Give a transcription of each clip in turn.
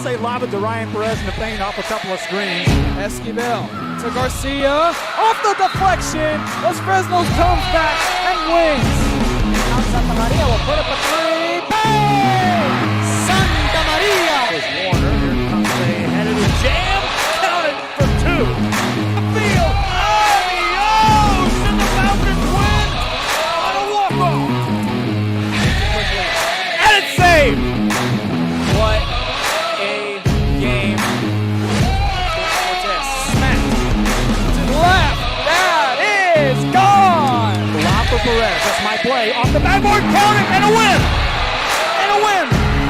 they lob it to Ryan Perez in the paint off a couple of screens. Esquivel to Garcia. Off the deflection. Los Fresnos comes back and wins. Now Santa Maria will put up a three. Bang! Santa Maria! There's Warner. Here comes a headed jam. Counted for two. Field. Adios! And the Falcons win on a walk-off. And it's saved. What a game. Smacked to the left. That is gone. Lob for Perez. That's my play. Off the backboard. Count it. And a win. And a win.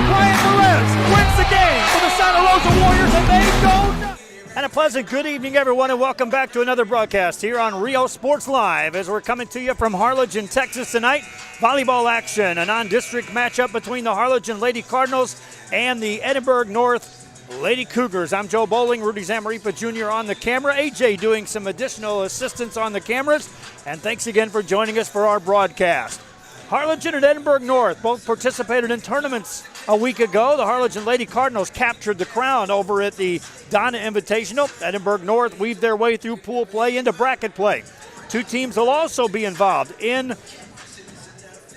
Ryan Perez wins the game for the Santa Rosa Warriors, and they go nuts. And a pleasant good evening, everyone, and welcome back to another broadcast here on Rio Sports Live as we're coming to you from Harlingen, Texas tonight. Volleyball action, a non-district matchup between the Harlingen Lady Cardinals and the Edinburg North Lady Cougars. I'm Joe Bowling, Rudy Zamaripa Jr. on the camera, AJ doing some additional assistance on the cameras, and thanks again for joining us for our broadcast. Harlingen and Edinburg North both participated in tournaments a week ago. The Harlingen Lady Cardinals captured the crown over at the Donna Invitational. Edinburg North weaved their way through pool play into bracket play. Two teams will also be involved in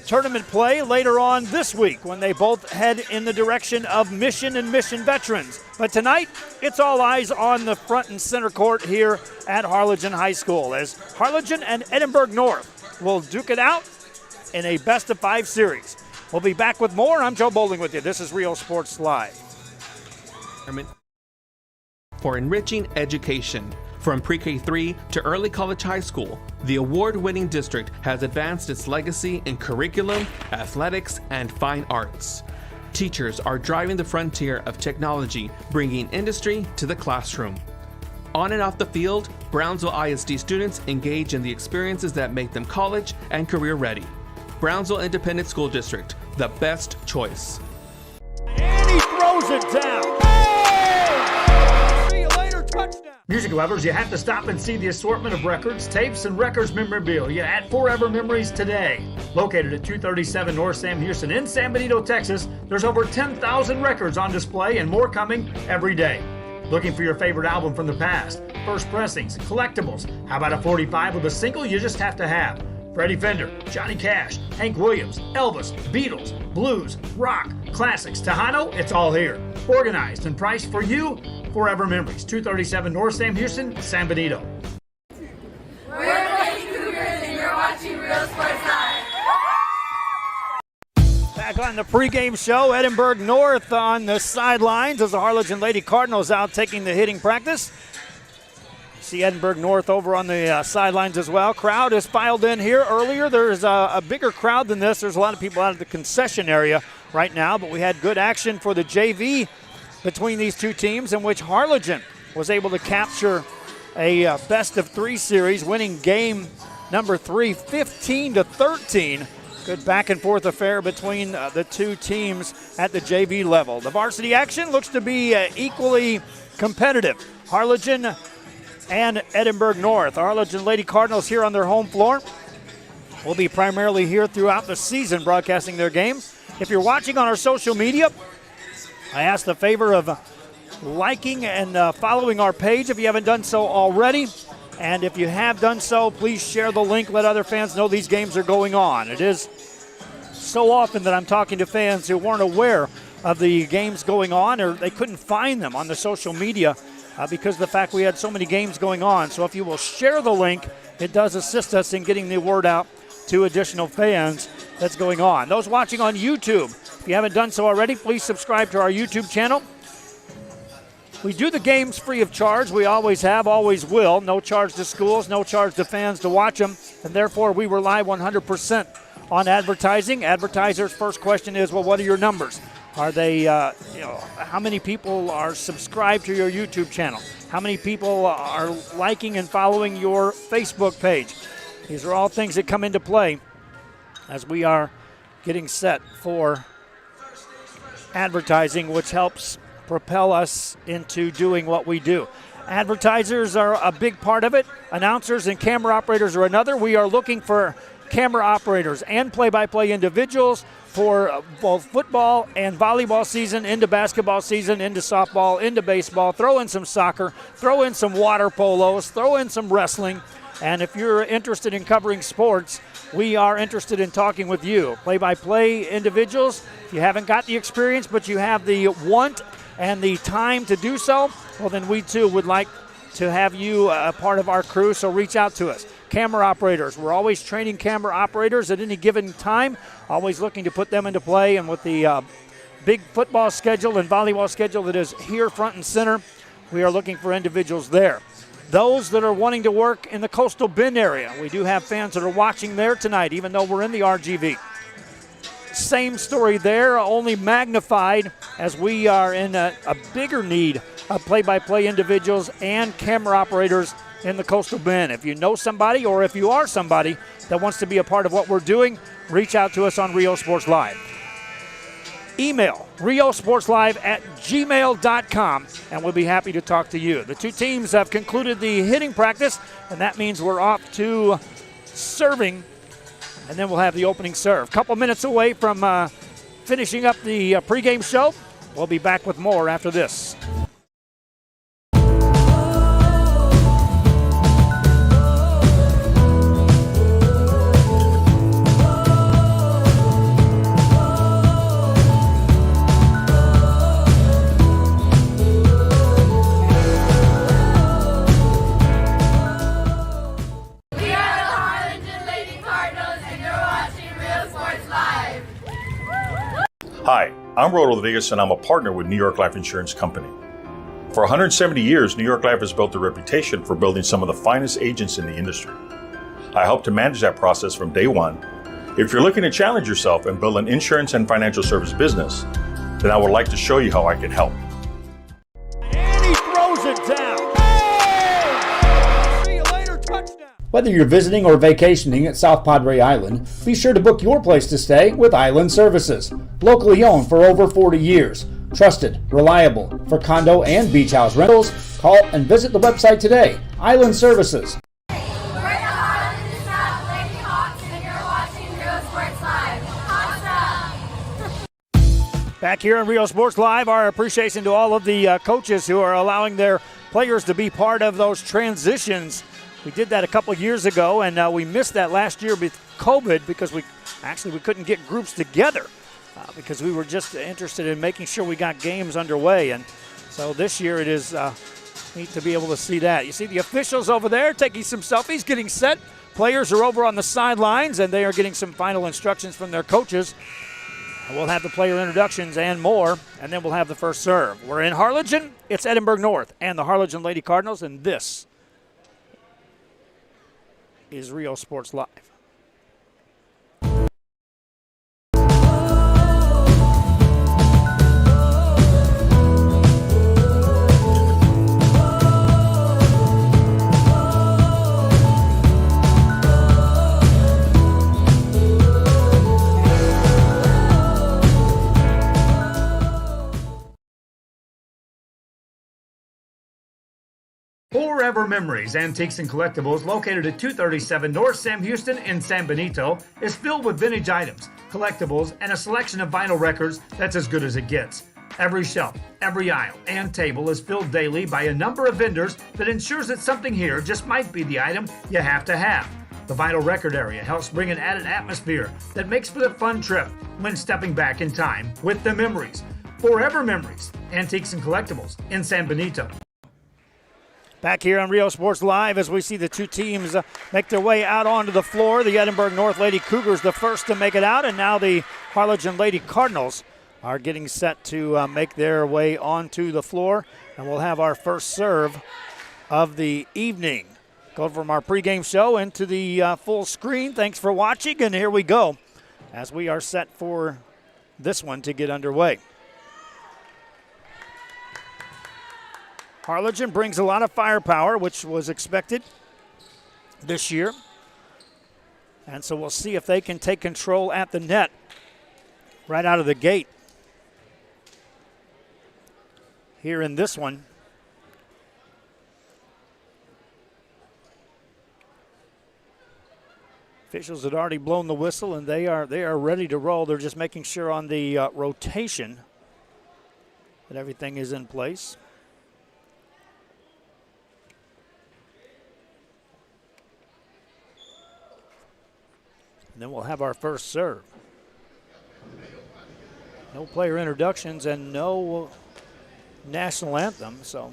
tournament play later on this week when they both head in the direction of Mission and Mission veterans. But tonight, it's all eyes on the front and center court here at Harlingen High School as Harlingen and Edinburg North will duke it out in a best-of-5 series. We'll be back with more. I'm Joe Bowling with you. This is Rio Sports Live. For enriching education. From pre-K3 to early college high school, the award-winning district has advanced its legacy in curriculum, athletics, and fine arts. Teachers are driving the frontier of technology, bringing industry to the classroom. On and off the field, Brownsville ISD students engage in the experiences that make them college and career ready. Brownsville Independent School District, the best choice. And he throws it down. Hey! See you later, touchdown. Music lovers, you have to stop and see the assortment of records, tapes, and records memorabilia at Forever Memories today. Located at 237 North Sam Houston in San Benito, Texas, there's over 10,000 records on display and more coming every day. Looking for your favorite album from the past, first pressings, collectibles, how about a 45 with a single you just have to have? Freddie Fender, Johnny Cash, Hank Williams, Elvis, Beatles, blues, rock, classics, Tejano, it's all here. Organized and priced for you, Forever Memories, 237 North Sam Houston, San Benito. We're the Lady Cougars and you're watching Real Sports Live. Back on the pregame show, Edinburg North on the sidelines as the Harlingen Lady Cardinals out taking the hitting practice. See Edinburg North over on the sidelines as well. Crowd has filed in here earlier. There's a bigger crowd than this. There's a lot of people out of the concession area right now, but we had good action for the JV between these two teams in which Harlingen was able to capture a best-of-3 series, winning game number 3, 15-13. Good back-and-forth affair between the two teams at the JV level. The varsity action looks to be equally competitive. Harlingen and Edinburg North. Harlingen Lady Cardinals here on their home floor will be primarily here throughout the season broadcasting their games. If you're watching on our social media, I ask the favor of liking and following our page if you haven't done so already. And if you have done so, please share the link. Let other fans know these games are going on. It is so often that I'm talking to fans who weren't aware of the games going on or they couldn't find them on the social media because of the fact we had so many games going on. So if you will share the link, it does assist us in getting the word out to additional fans that's going on. Those watching on YouTube, if you haven't done so already, please subscribe to our YouTube channel. We do the games free of charge. We always have, always will. No charge to schools, no charge to fans to watch them, and therefore we rely 100% on advertising. Advertisers' first question is, well, what are your numbers? Are they, how many people are subscribed to your YouTube channel? How many people are liking and following your Facebook page? These are all things that come into play as we are getting set for advertising, which helps propel us into doing what we do. Advertisers are a big part of it. Announcers and camera operators are another. We are looking for camera operators and play-by-play individuals for both football and volleyball season, into basketball season, into softball, into baseball. Throw in some soccer, throw in some water polos, throw in some wrestling. And if you're interested in covering sports, we are interested in talking with you. Play-by-play individuals, if you haven't got the experience but you have the want and the time to do so, well, then we too would like to have you a part of our crew, so reach out to us. Camera operators, we're always training camera operators at any given time, always looking to put them into play, and with the big football schedule and volleyball schedule that is here front and center, we are looking for individuals there. Those that are wanting to work in the Coastal Bend area, we do have fans that are watching there tonight, even though we're in the RGV. Same story there, only magnified as we are in a bigger need of play-by-play individuals and camera operators in the Coastal Bend. If you know somebody or if you are somebody that wants to be a part of what we're doing, reach out to us on Rio Sports Live. Email riosportslive@gmail.com, and we'll be happy to talk to you. The two teams have concluded the hitting practice, and that means we're off to serving, and then we'll have the opening serve. Couple minutes away from finishing up the pregame show. We'll be back with more after this. We are the Harlingen Lady Cardinals, and you're watching Real Sports Live. Hi, I'm Rod Rodriguez, and I'm a partner with New York Life Insurance Company. For 170 years, New York Life has built a reputation for building some of the finest agents in the industry. I help to manage that process from day one. If you're looking to challenge yourself and build an insurance and financial service business, then I would like to show you how I can help. And he throws it down. Hey! See you later, touchdown. Whether you're visiting or vacationing at South Padre Island, be sure to book your place to stay with Island Services. Locally owned for over 40 years. Trusted, reliable for condo and beach house rentals. Call and visit the website today. Island Services. We're the Harlingen South Lady Hawks, and you're watching Real Sports Live. Awesome! Back here on Rio Sports Live, our appreciation to all of the coaches who are allowing their players to be part of those transitions. We did that a couple of years ago, and we missed that last year with COVID because we couldn't get groups together because we were just interested in making sure we got games underway. And so this year it is neat to be able to see that. You see the officials over there taking some selfies, getting set. Players are over on the sidelines, and they are getting some final instructions from their coaches. And we'll have the player introductions and more, and then we'll have the first serve. We're in Harlingen. It's Edinburg North and the Harlingen Lady Cardinals, and this is Rio Sports Live. Forever Memories, Antiques and Collectibles, located at 237 North Sam Houston in San Benito, is filled with vintage items, collectibles, and a selection of vinyl records that's as good as it gets. Every shelf, every aisle, and table is filled daily by a number of vendors that ensures that something here just might be the item you have to have. The vinyl record area helps bring an added atmosphere that makes for a fun trip when stepping back in time with the memories. Forever Memories, Antiques and Collectibles in San Benito. Back here on Rio Sports Live as we see the two teams make their way out onto the floor. The Edinburg North Lady Cougars the first to make it out, and now the Harlingen Lady Cardinals are getting set to make their way onto the floor. And we'll have our first serve of the evening. Go from our pregame show into the full screen. Thanks for watching, and here we go as we are set for this one to get underway. Harlingen brings a lot of firepower, which was expected this year. And so we'll see if they can take control at the net right out of the gate here in this one. Officials had already blown the whistle, and they are ready to roll. They're just making sure on the rotation that everything is in place. And then we'll have our first serve. No player introductions and no national anthem, so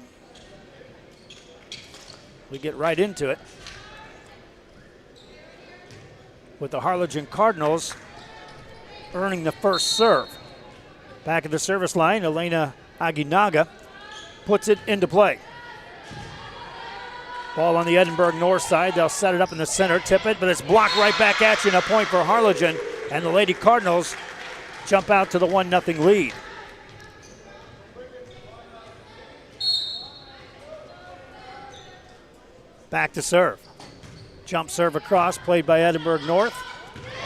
we get right into it with the Harlingen Cardinals earning the first serve. Back at the service line, Elena Aguinaga puts it into play. Ball on the Edinburg north side. They'll set it up in the center, tip it, but it's blocked right back at you, and a point for Harlingen. And the Lady Cardinals jump out to the 1-0 lead. Back to serve. Jump serve across, played by Edinburg North.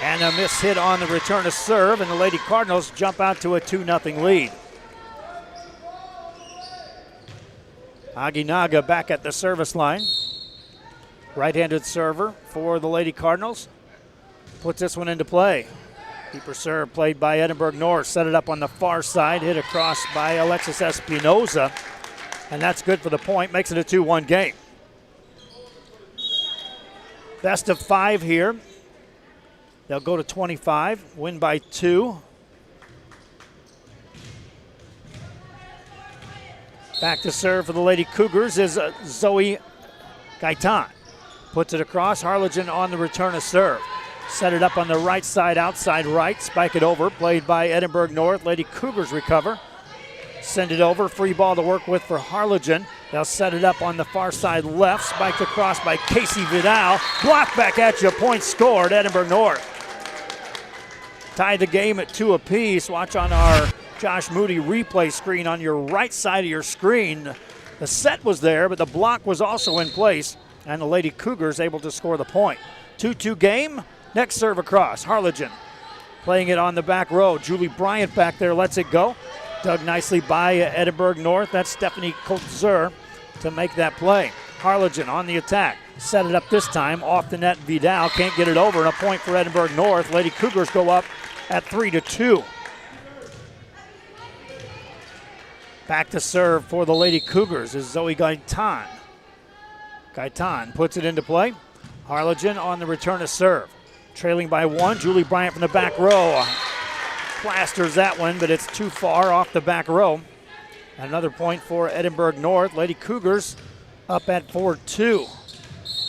And a miss hit on the return of serve, and the Lady Cardinals jump out to a 2-0 lead. Aguinaga back at the service line. Right-handed server for the Lady Cardinals. Puts this one into play. Keeper serve played by Edinburg North. Set it up on the far side. Hit across by Alexis Espinoza. And that's good for the point. Makes it a 2-1 game. Best of 5 here. They'll go to 25. Win by 2. Back to serve for the Lady Cougars is Zoe Gaitan. Puts it across. Harlingen on the return of serve. Set it up on the right side, outside right. Spike it over. Played by Edinburg North. Lady Cougars recover. Send it over. Free ball to work with for Harlingen. They'll set it up on the far side left. Spiked across by Casey Vidal. Blocked back at you. Point scored. Edinburg North. Tie the game at 2 apiece. Watch on our Josh Moody replay screen on your right side of your screen. The set was there, but the block was also in place, and the Lady Cougars able to score the point. 2-2 game. Next serve across. Harlingen playing it on the back row. Julie Bryant back there lets it go. Dug nicely by Edinburg North. That's Stephanie Kotzer to make that play. Harlingen on the attack. Set it up this time. Off the net, Vidal can't get it over, and a point for Edinburg North. Lady Cougars go up at 3-2. Back to serve for the Lady Cougars is Zoe Gaitan. Gaitan puts it into play. Harlingen on the return of serve. Trailing by 1. Julie Bryant from the back row. Plasters that one, but it's too far off the back row. Another point for Edinburg North. Lady Cougars up at 4-2.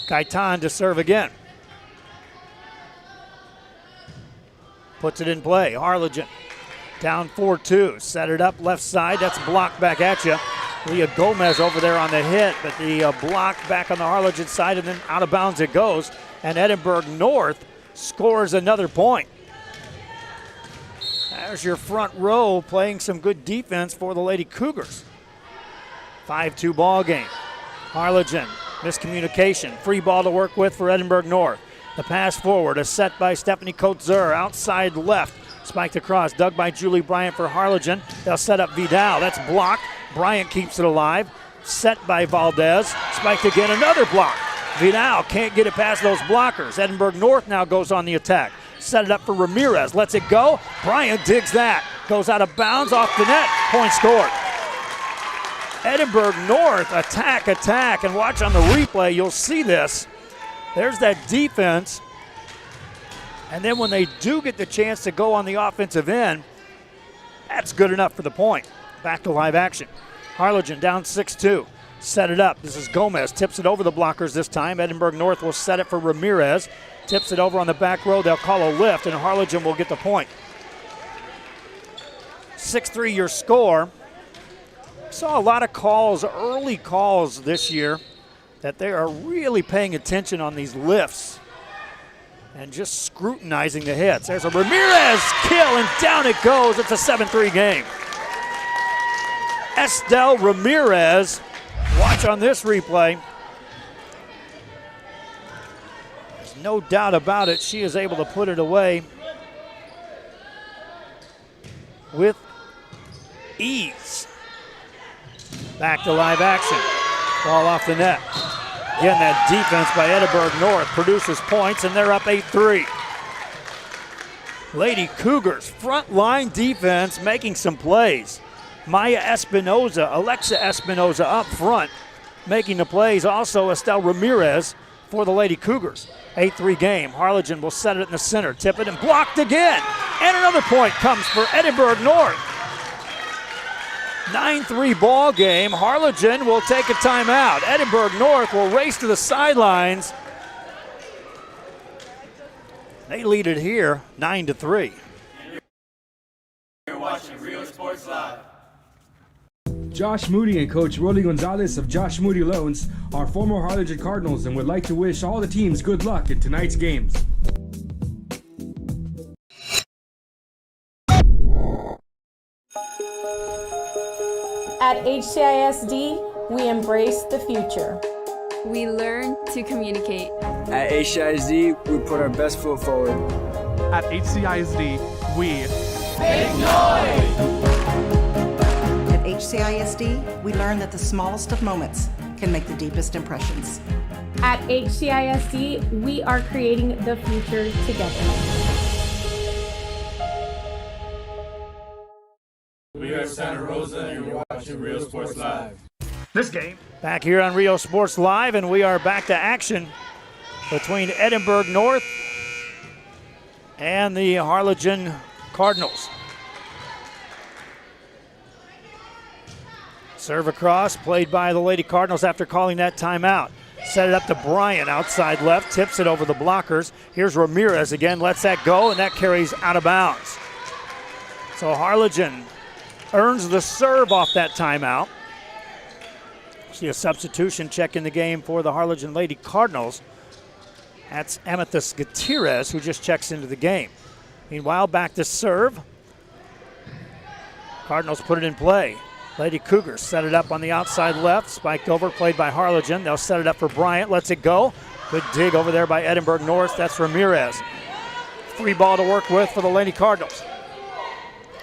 Gaitan to serve again. Puts it in play. Harlingen down 4-2. Set it up left side. That's blocked back at you. Leah Gomez over there on the hit, but the block back on the Harlingen side, and then out of bounds it goes. And Edinburg North scores another point. There's your front row playing some good defense for the Lady Cougars. 5-2 ball game. Harlingen, miscommunication. Free ball to work with for Edinburg North. The pass forward, a set by Stephanie Kotzer, outside left. Spiked across, dug by Julie Bryant for Harlingen. They'll set up Vidal. That's blocked. Bryant keeps it alive. Set by Valdez. Spiked again, another block. Vidal can't get it past those blockers. Edinburg North now goes on the attack. Set it up for Ramirez. Lets it go. Bryant digs that. Goes out of bounds off the net. Point scored. Edinburg North attack. And watch on the replay, you'll see this. There's that defense. And then when they do get the chance to go on the offensive end, that's good enough for the point. Back to live action. Harlingen down 6-2. Set it up. This is Gomez. Tips it over the blockers this time. Edinburg North will set it for Ramirez. Tips it over on the back row. They'll call a lift, and Harlingen will get the point. 6-3 your score. Saw a lot of calls, early calls this year, that they are really paying attention on these lifts and just scrutinizing the hits. There's a Ramirez kill, and down it goes. It's a 7-3 game. Estelle Ramirez, watch on this replay. There's no doubt about it. She is able to put it away with ease. Back to live action. Ball off the net. Again, that defense by Edinburg North produces points, and they're up 8-3. Lady Cougars, front line defense, making some plays. Alexa Espinoza up front, making the plays. Also, Estelle Ramirez for the Lady Cougars. 8-3 game. Harlingen will set it in the center. Tip it and blocked again. And another point comes for Edinburg North. 9-3 ball game. Harlingen will take a timeout. Edinburg North will race to the sidelines. They lead it here 9-3. You're watching Real Sports Live. Josh Moody and Coach Rolly Gonzalez of Josh Moody Loans are former Harlingen Cardinals and would like to wish all the teams good luck in tonight's games. At HCISD, we embrace the future. We learn to communicate. At HCISD, we put our best foot forward. At HCISD, we make noise! At HCISD, we learn that the smallest of moments can make the deepest impressions. At HCISD, we are creating the future together. We are Santa Rosa, and you're watching Real Sports Live. This game back here on Rio Sports Live, and we are back to action between Edinburg North and the Harlingen Cardinals. Serve across, played by the Lady Cardinals after calling that timeout. Set it up to Bryant, outside left, tips it over the blockers. Here's Ramirez again, lets that go, and that carries out of bounds. So Harlingen earns the serve off that timeout. See a substitution check in the game for the Harlingen Lady Cardinals. That's Amethyst Gutierrez, who just checks into the game. Meanwhile, back to serve. Cardinals put it in play. Lady Cougars set it up on the outside left. Spiked over, played by Harlingen. They'll set it up for Bryant. Lets it go. Good dig over there by Edinburg North. That's Ramirez. Free ball to work with for the Lady Cardinals.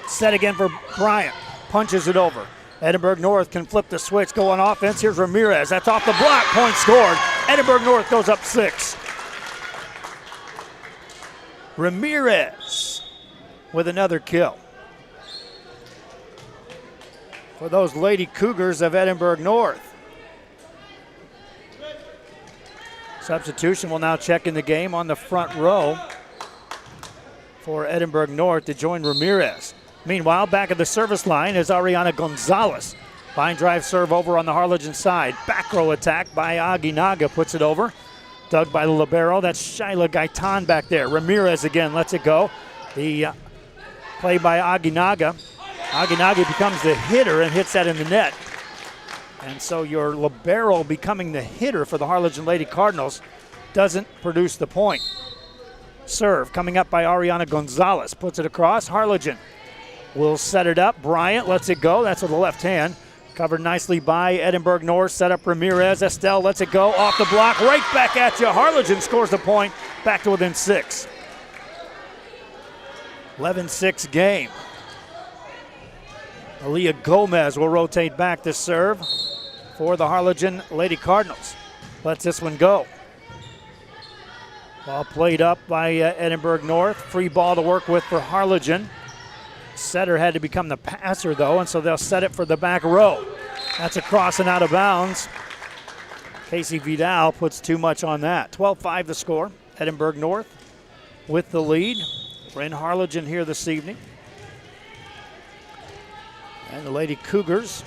Set again for Bryant. Punches it over. Edinburg North can flip the switch, go on offense. Here's Ramirez. That's off the block. Point scored. Edinburg North goes up 6. Ramirez with another kill. For those Lady Cougars of Edinburg North. Substitution will now check in the game on the front row for Edinburg North to join Ramirez. Meanwhile, back at the service line is Ariana Gonzalez. Line drive serve over on the Harlingen side. Back row attack by Aguinaga puts it over. Dug by the libero. That's Shyla Gaitan back there. Ramirez again lets it go. The play by Aguinaga. Aguinaga becomes the hitter and hits that in the net. And so your libero becoming the hitter for the Harlingen Lady Cardinals doesn't produce the point. Serve coming up by Ariana Gonzalez. Puts it across. Harlingen will set it up. Bryant lets it go. That's with the left hand. Covered nicely by Edinburg North. Set up Ramirez. Estelle lets it go. Off the block. Right back at you. Harlingen scores the point. Back to within 6. 11-6 game. Aaliyah Gomez will rotate back to serve for the Harlingen Lady Cardinals. Lets this one go. Ball played up by Edinburg North. Free ball to work with for Harlingen. Setter had to become the passer, though, and so they'll set it for the back row. That's a cross and out of bounds. Casey Vidal puts too much on that. 12-5 the score. Edinburg North with the lead. We're in Harlingen here this evening. And the Lady Cougars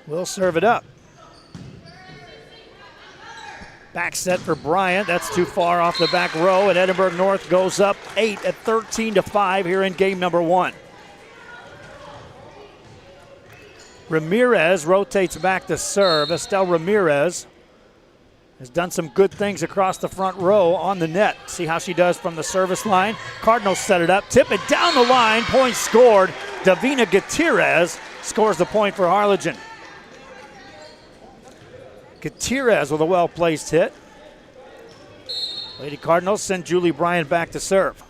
will serve it up. Back set for Bryant. That's too far off the back row, and Edinburg North goes up 8 at 13-5 here in game number 1. Ramirez rotates back to serve. Estelle Ramirez has done some good things across the front row on the net. See how she does from the service line. Cardinals set it up, tip it down the line, point scored. Davina Gutierrez scores the point for Harlingen. Gutierrez with a well-placed hit. Lady Cardinals send Julie Bryant back to serve.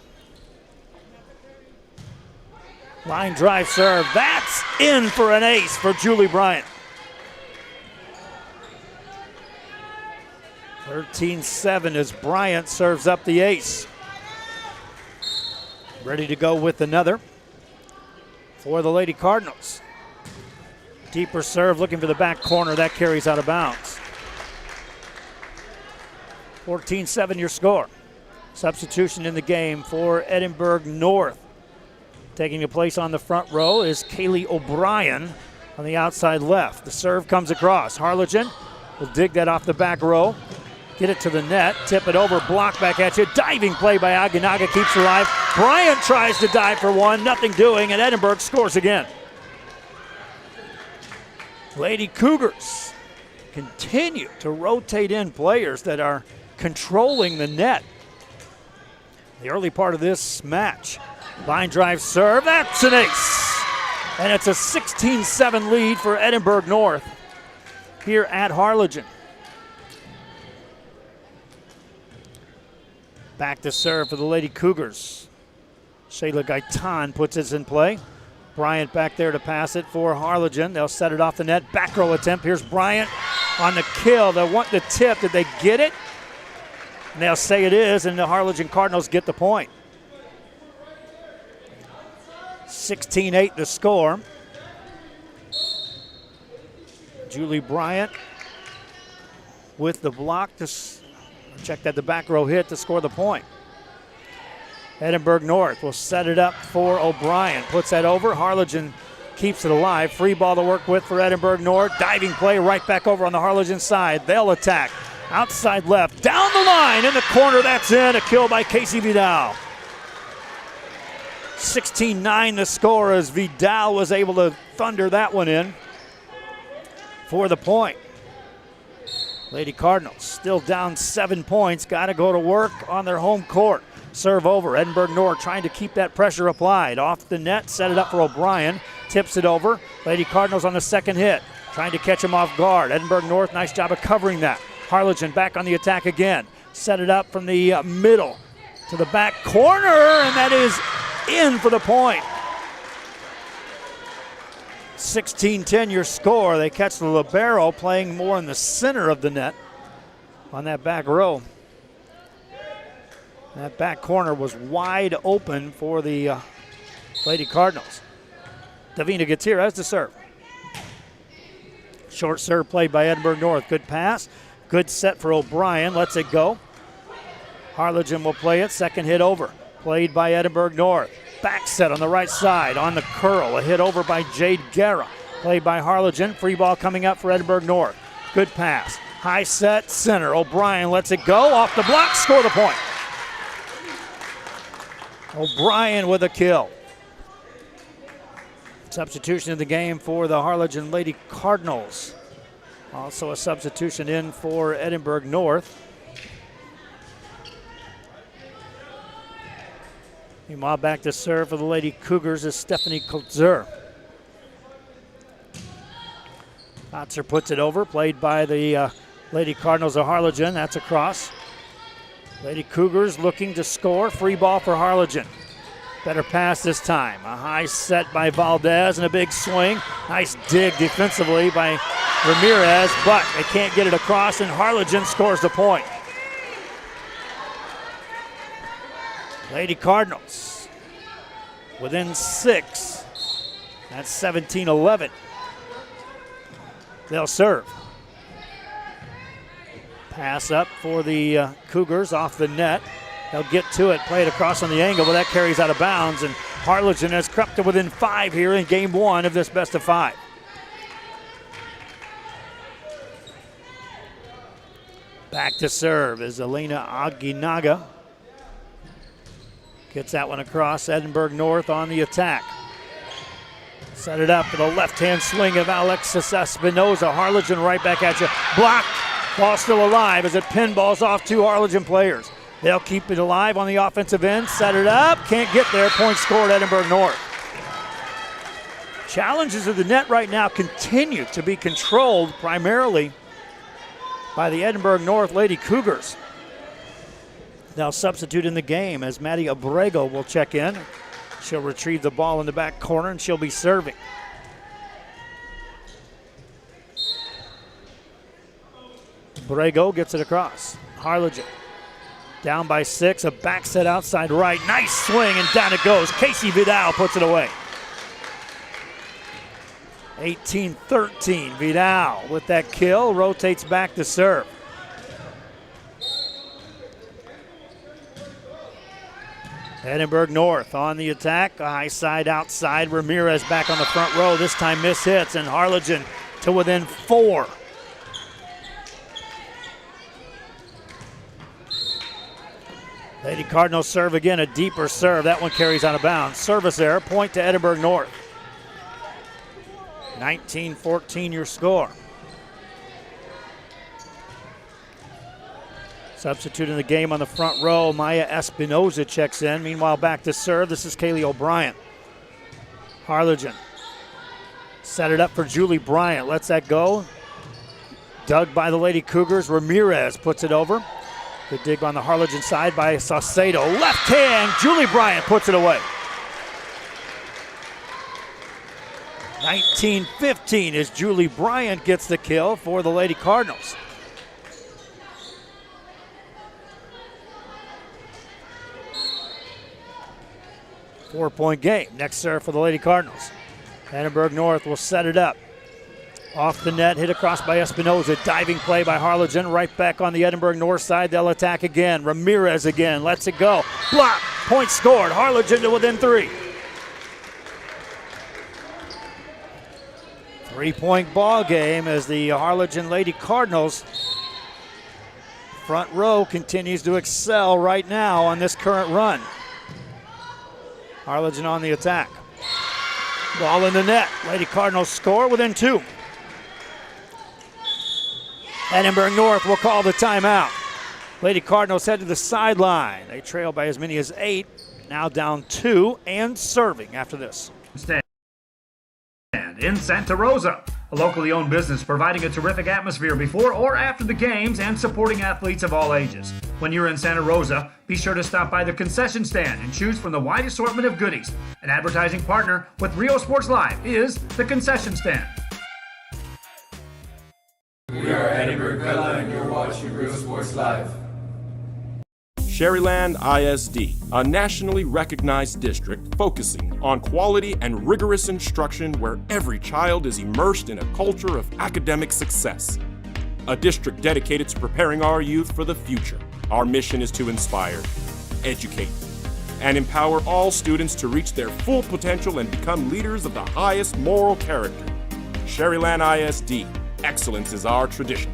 Line drive serve. That's in for an ace for Julie Bryant. 13-7 as Bryant serves up the ace. Ready to go with another for the Lady Cardinals. Deeper serve, looking for the back corner. That carries out of bounds. 14-7 your score. Substitution in the game for Edinburg North. Taking a place on the front row is Kaylee O'Brien on the outside left. The serve comes across. Harlingen will dig that off the back row. Get it to the net, tip it over, block back at you. Diving play by Aginaga keeps her alive. Bryant tries to dive for one, nothing doing, and Edinburg scores again. Lady Cougars continue to rotate in players that are controlling the net. The early part of this match. Line drive serve, that's an ace. And it's a 16-7 lead for Edinburg North here at Harlingen. Back to serve for the Lady Cougars. Shayla Gaitan puts it in play. Bryant back there to pass it for Harlingen. They'll set it off the net. Back row attempt. Here's Bryant on the kill. They want the tip. Did they get it? And they'll say it is, and the Harlingen Cardinals get the point. 16-8 the score. Julie Bryant with the block to check that the back row hit to score the point. Edinburg North will set it up for O'Brien. Puts that over. Harlingen keeps it alive. Free ball to work with for Edinburg North. Diving play right back over on the Harlingen side. They'll attack. Outside left. Down the line in the corner. That's in. A kill by Casey Vidal. 16-9 the score as Vidal was able to thunder that one in for the point. Lady Cardinals still down 7 points. Got to go to work on their home court. Serve over. Edinburg North trying to keep that pressure applied. Off the net, set it up for O'Brien. Tips it over. Lady Cardinals on the second hit. Trying to catch him off guard. Edinburg North, nice job of covering that. Harlingen back on the attack again. Set it up from the middle to the back corner, and that is in for the point. 16-10 your score. They catch the libero playing more in the center of the net on that back row. That back corner was wide open for the Lady Cardinals. Davina Gutierrez to serve. Short serve played by Edinburg North. Good pass. Good set for O'Brien. Lets it go. Harlingen will play it. Second hit over. Played by Edinburg North. Back set on the right side on the curl. A hit over by Jade Guerra. Played by Harlingen. Free ball coming up for Edinburg North. Good pass. High set center. O'Brien lets it go. Off the block. Score the point. O'Brien with a kill. Substitution in the game for the Harlingen Lady Cardinals. Also a substitution in for Edinburg North. Meanwhile, back to serve for the Lady Cougars is Stephanie Kotzer. Kotzer puts it over, played by the Lady Cardinals of Harlingen. That's a cross. Lady Cougars looking to score. Free ball for Harlingen. Better pass this time. A high set by Valdez and a big swing. Nice dig defensively by Ramirez, but they can't get it across, and Harlingen scores the point. Lady Cardinals within 6. That's 17-11. They'll serve. Pass up for the Cougars off the net. They'll get to it, play it across on the angle, but that carries out of bounds, and Harlingen has crept to within 5 here in game 1 of this best of 5. Back to serve is Elena Aguinaga. Gets that one across. Edinburg North on the attack. Set it up for the left-hand swing of Alexis Espinoza. Harlingen right back at you. Blocked. Ball still alive as it pinballs off 2 Harlingen players. They'll keep it alive on the offensive end. Set it up. Can't get there. Point scored, Edinburg North. Challenges of the net right now continue to be controlled primarily by the Edinburg North Lady Cougars. Now substitute in the game as Maddie Abrego will check in. She'll retrieve the ball in the back corner and she'll be serving. Borrego gets it across. Harlingen down by 6, a back set outside right. Nice swing, and down it goes. Casey Vidal puts it away. 18-13, Vidal with that kill, rotates back to serve. Edinburg North on the attack, high side outside. Ramirez back on the front row, this time miss hits, and Harlingen to within 4. Lady Cardinals serve again, a deeper serve. That one carries out of bounds. Service error, point to Edinburg North. 19-14 your score. Substitute in the game on the front row, Maya Espinoza checks in. Meanwhile, back to serve. This is Kaylee O'Brien. Harlingen set it up for Julie Bryant. Lets that go. Dug by the Lady Cougars. Ramirez puts it over. Good dig on the Harlingen side by Saucedo. Left hand, Julie Bryant puts it away. 19-15 as Julie Bryant gets the kill for the Lady Cardinals. Four-point game. Next serve for the Lady Cardinals. Edinburg North will set it up. Off the net, hit across by Espinoza. Diving play by Harlingen. Right back on the Edinburg North side. They'll attack again. Ramirez again. Lets it go. Block. Point scored. Harlingen to within 3. 3-point ball game as the Harlingen Lady Cardinals front row continues to excel right now on this current run. Harlingen on the attack. Ball in the net. Lady Cardinals score within 2. Edinburg North will call the timeout. Lady Cardinals head to the sideline. They trail by as many as 8. Now down 2 and serving after this. In Santa Rosa, a locally owned business providing a terrific atmosphere before or after the games and supporting athletes of all ages. When you're in Santa Rosa, be sure to stop by the concession stand and choose from the wide assortment of goodies. An advertising partner with Rio Sports Live is the concession stand. We are Edinburg Villa and you're watching Real Sports Live. Sherryland ISD, a nationally recognized district focusing on quality and rigorous instruction where every child is immersed in a culture of academic success. A district dedicated to preparing our youth for the future. Our mission is to inspire, educate, and empower all students to reach their full potential and become leaders of the highest moral character. Sherryland ISD, excellence is our tradition.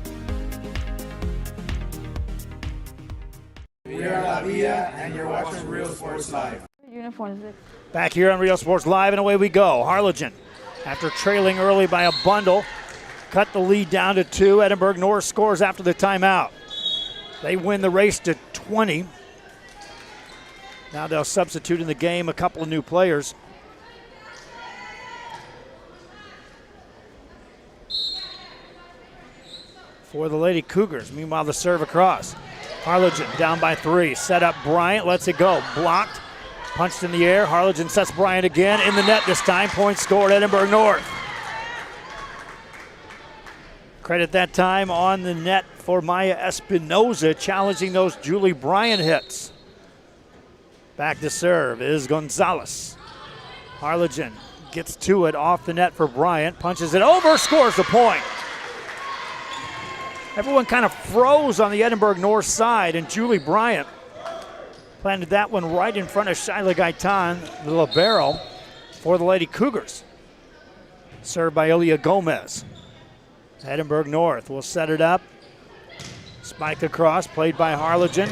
We are La Villa and you're watching Real Sports Live. Back here on Real Sports Live, and away we go. Harlingen, after trailing early by a bundle, cut the lead down to 2. Edinburg North scores after the timeout. They win the race to 20. Now they'll substitute in the game a couple of new players. For the Lady Cougars. Meanwhile, the serve across. Harlingen down by 3. Set up Bryant, lets it go. Blocked, punched in the air. Harlingen sets Bryant again. In the net this time. Point scored, Edinburg North. Credit that time on the net for Maya Espinoza, challenging those Julie Bryant hits. Back to serve is Gonzalez. Harlingen gets to it off the net for Bryant. Punches it over, scores the point. Everyone kind of froze on the Edinburg North side, and Julie Bryant planted that one right in front of Shyla Gaitan, the libero, for the Lady Cougars. Served by Ilya Gomez. Edinburg North will set it up. Spike across, played by Harlingen.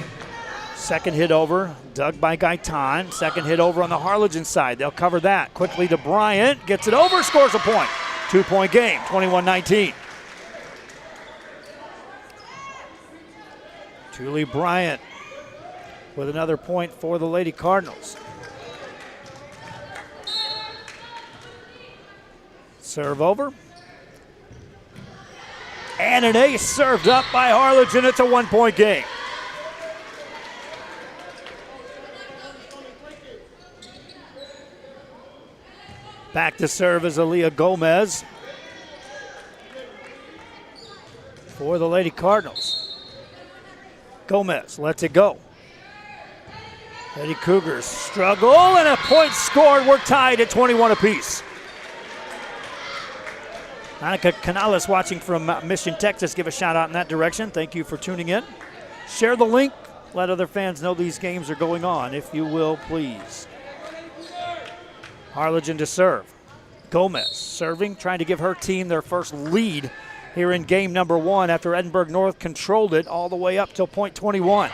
Second hit over, dug by Gaitan. Second hit over on the Harlingen side. They'll cover that. Quickly to Bryant, gets it over, scores a point. 2-point game, 21-19. Julie Bryant with another point for the Lady Cardinals. Serve over. And an ace served up by Harlingen. It's a 1-point game. Back to serve is Aaliyah Gomez. for the Lady Cardinals. Gomez lets it go. Lady Cougars struggle, and a point scored. We're tied at 21 apiece. Monica Canales watching from Mission, Texas. Give a shout out in that direction. Thank you for tuning in. Share the link. Let other fans know these games are going on, if you will, please. Harlingen to serve. Gomez serving, trying to give her team their first lead here in game number 1 after Edinburg North controlled it all the way up till point 21.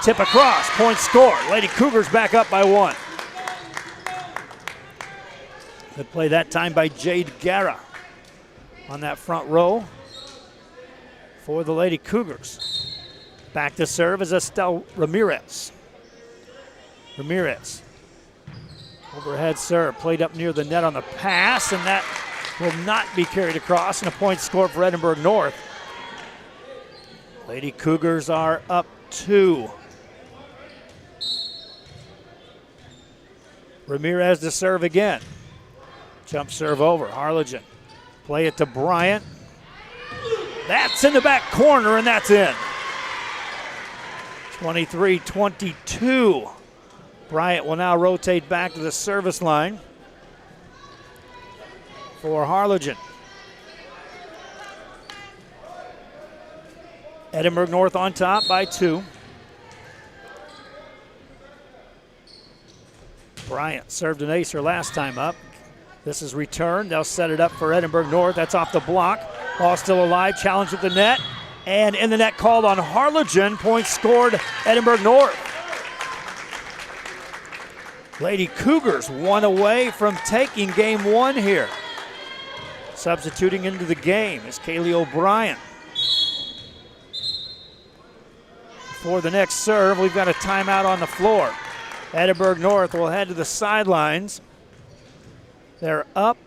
Tip across, point scored. Lady Cougars back up by 1. Good play that time by Jade Guerra on that front row for the Lady Cougars. Back to serve is Estelle Ramirez. Ramirez. Overhead serve, played up near the net on the pass, and that will not be carried across, and a point scored for Edinburgh North. Lady Cougars are up 2. Ramirez to serve again. Jump serve over, Harlingen. Play it to Bryant. That's in the back corner, and that's in. 23-22. Bryant will now rotate back to the service line for Harlingen. Edinburgh North on top by 2. Bryant served an acer last time up. This is returned. They'll set it up for Edinburgh North. That's off the block. Ball still alive. Challenge at the net. And in the net called on Harlingen. Point scored Edinburgh North. Lady Cougars 1 away from taking game 1 here. Substituting into the game is Kaylee O'Brien. For the next serve, we've got a timeout on the floor. Edinburgh North will head to the sidelines. They're up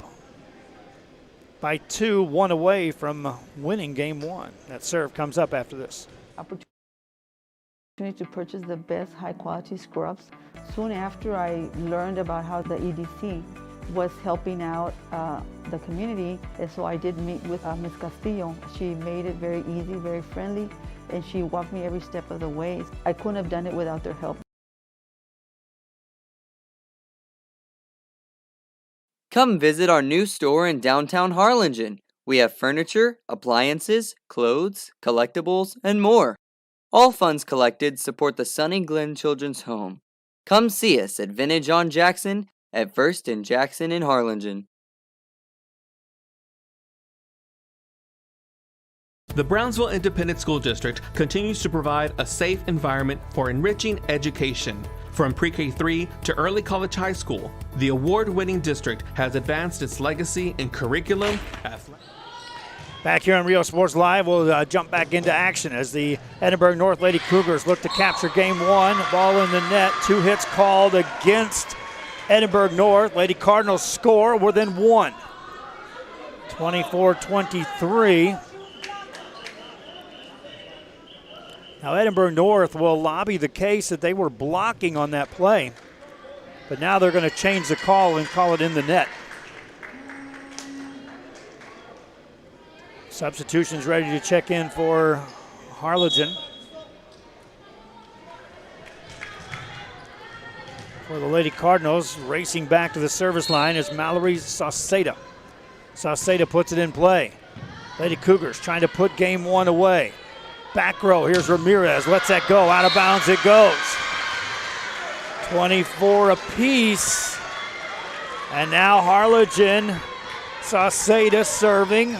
by 2, 1 away from winning game 1. That serve comes up after this. Opportunity to purchase the best high quality scrubs. Soon after I learned about how the EDC was helping out the community, and so I did meet with Ms. Castillo. She made it very easy, very friendly, and she walked me every step of the way. I couldn't have done it without their help. Come visit our new store in downtown Harlingen. We have furniture, appliances, clothes, collectibles, and more. All funds collected support the Sunny Glen Children's Home. Come see us at Vintage on Jackson at First and Jackson in Harlingen. The Brownsville Independent School District continues to provide a safe environment for enriching education. From pre-K 3 to early college high school, the award-winning district has advanced its legacy in curriculum, athletics. Back here on Rio Sports Live, we'll jump back into action as the Edinburgh North Lady Cougars look to capture game 1. Ball in the net, 2 hits called against Edinburgh North. Lady Cardinals score within 1. 24-23. Now Edinburgh North will lobby the case that they were blocking on that play, but now they're going to change the call and call it in the net. Substitutions ready to check in for Harlingen. For the Lady Cardinals, racing back to the service line is Mallory Sauceda. Sauceda puts it in play. Lady Cougars trying to put game 1 away. Back row, here's Ramirez, lets that go, out of bounds it goes. 24 apiece. And now Harlingen, Sauceda serving,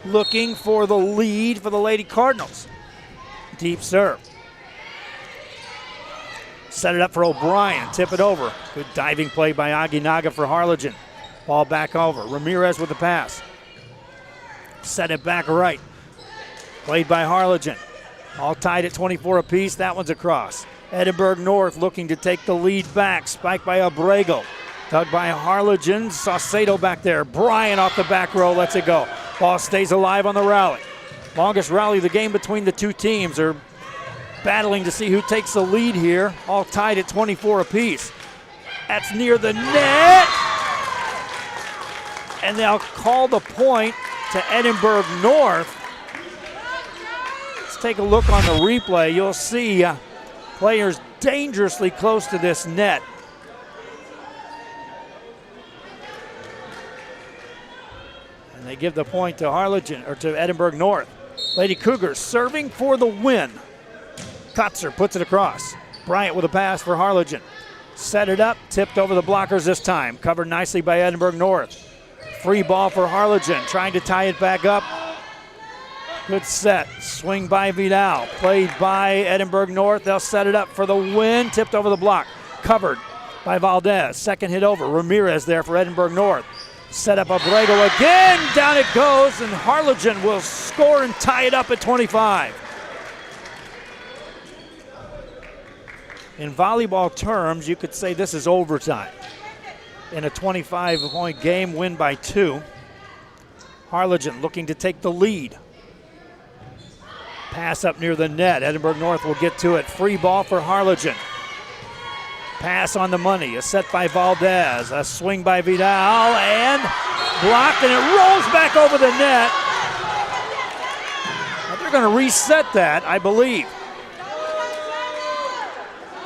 looking for the lead for the Lady Cardinals. Deep serve. Set it up for O'Brien, tip it over. Good diving play by Aguinaga for Harlingen. Ball back over, Ramirez with the pass. Set it back right. Played by Harlingen. All tied at 24 apiece. That one's across. Edinburgh North looking to take the lead back. Spiked by Abrego. Dug by Harlingen. Saucedo back there. Bryant off the back row. Lets it go. Ball stays alive on the rally. Longest rally of the game between the two teams. Are battling to see who takes the lead here. All tied at 24 apiece. That's near the net. And they'll call the point to Edinburgh North. take a look on the replay. You'll see players dangerously close to this net. And they give the point to Harlingen, or to Edinburg North. Lady Cougars serving for the win. Kotzer puts it across. Bryant with a pass for Harlingen. Set it up, tipped over the blockers this time. Covered nicely by Edinburg North. Free ball for Harlingen, trying to tie it back up. Good set, swing by Vidal, played by Edinburg North. They'll set it up for the win, tipped over the block. Covered by Valdez, second hit over. Ramirez there for Edinburg North. Set up Abrego again, down it goes, and Harlingen will score and tie it up at 25. In volleyball terms, you could say this is overtime. In a 25-point game, win by 2. Harlingen looking to take the lead. Pass up near the net. Edinburg North will get to it. Free ball for Harlingen. Pass on the money. A set by Valdez. A swing by Vidal and blocked, and it rolls back over the net. Now they're going to reset that, I believe.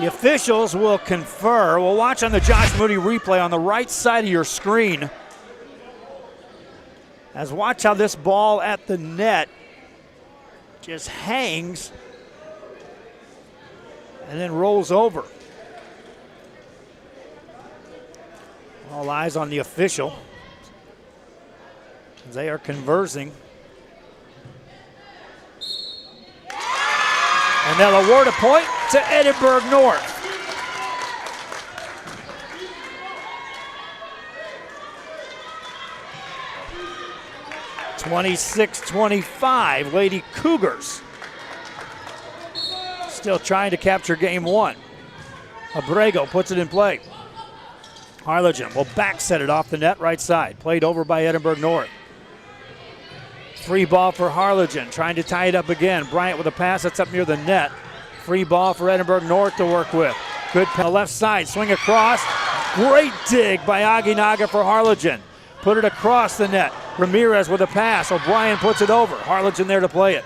The officials will confer. We'll watch on the Josh Moody replay on the right side of your screen. As watch how this ball at the net just hangs and then rolls over. All eyes on the official as they are conversing. And they'll award a point to Edinburg North. (26-25), Lady Cougars still trying to capture game 1. Abrego puts it in play. Harlingen will back set it off the net right side. Played over by Edinburg North. Free ball for Harlingen, trying to tie it up again. Bryant with a pass that's up near the net. Free ball for Edinburg North to work with. Good on the left side, swing across. Great dig by Aguinaga for Harlingen. Put it across the net. Ramirez with a pass. O'Brien puts it over. Harlingen there to play it.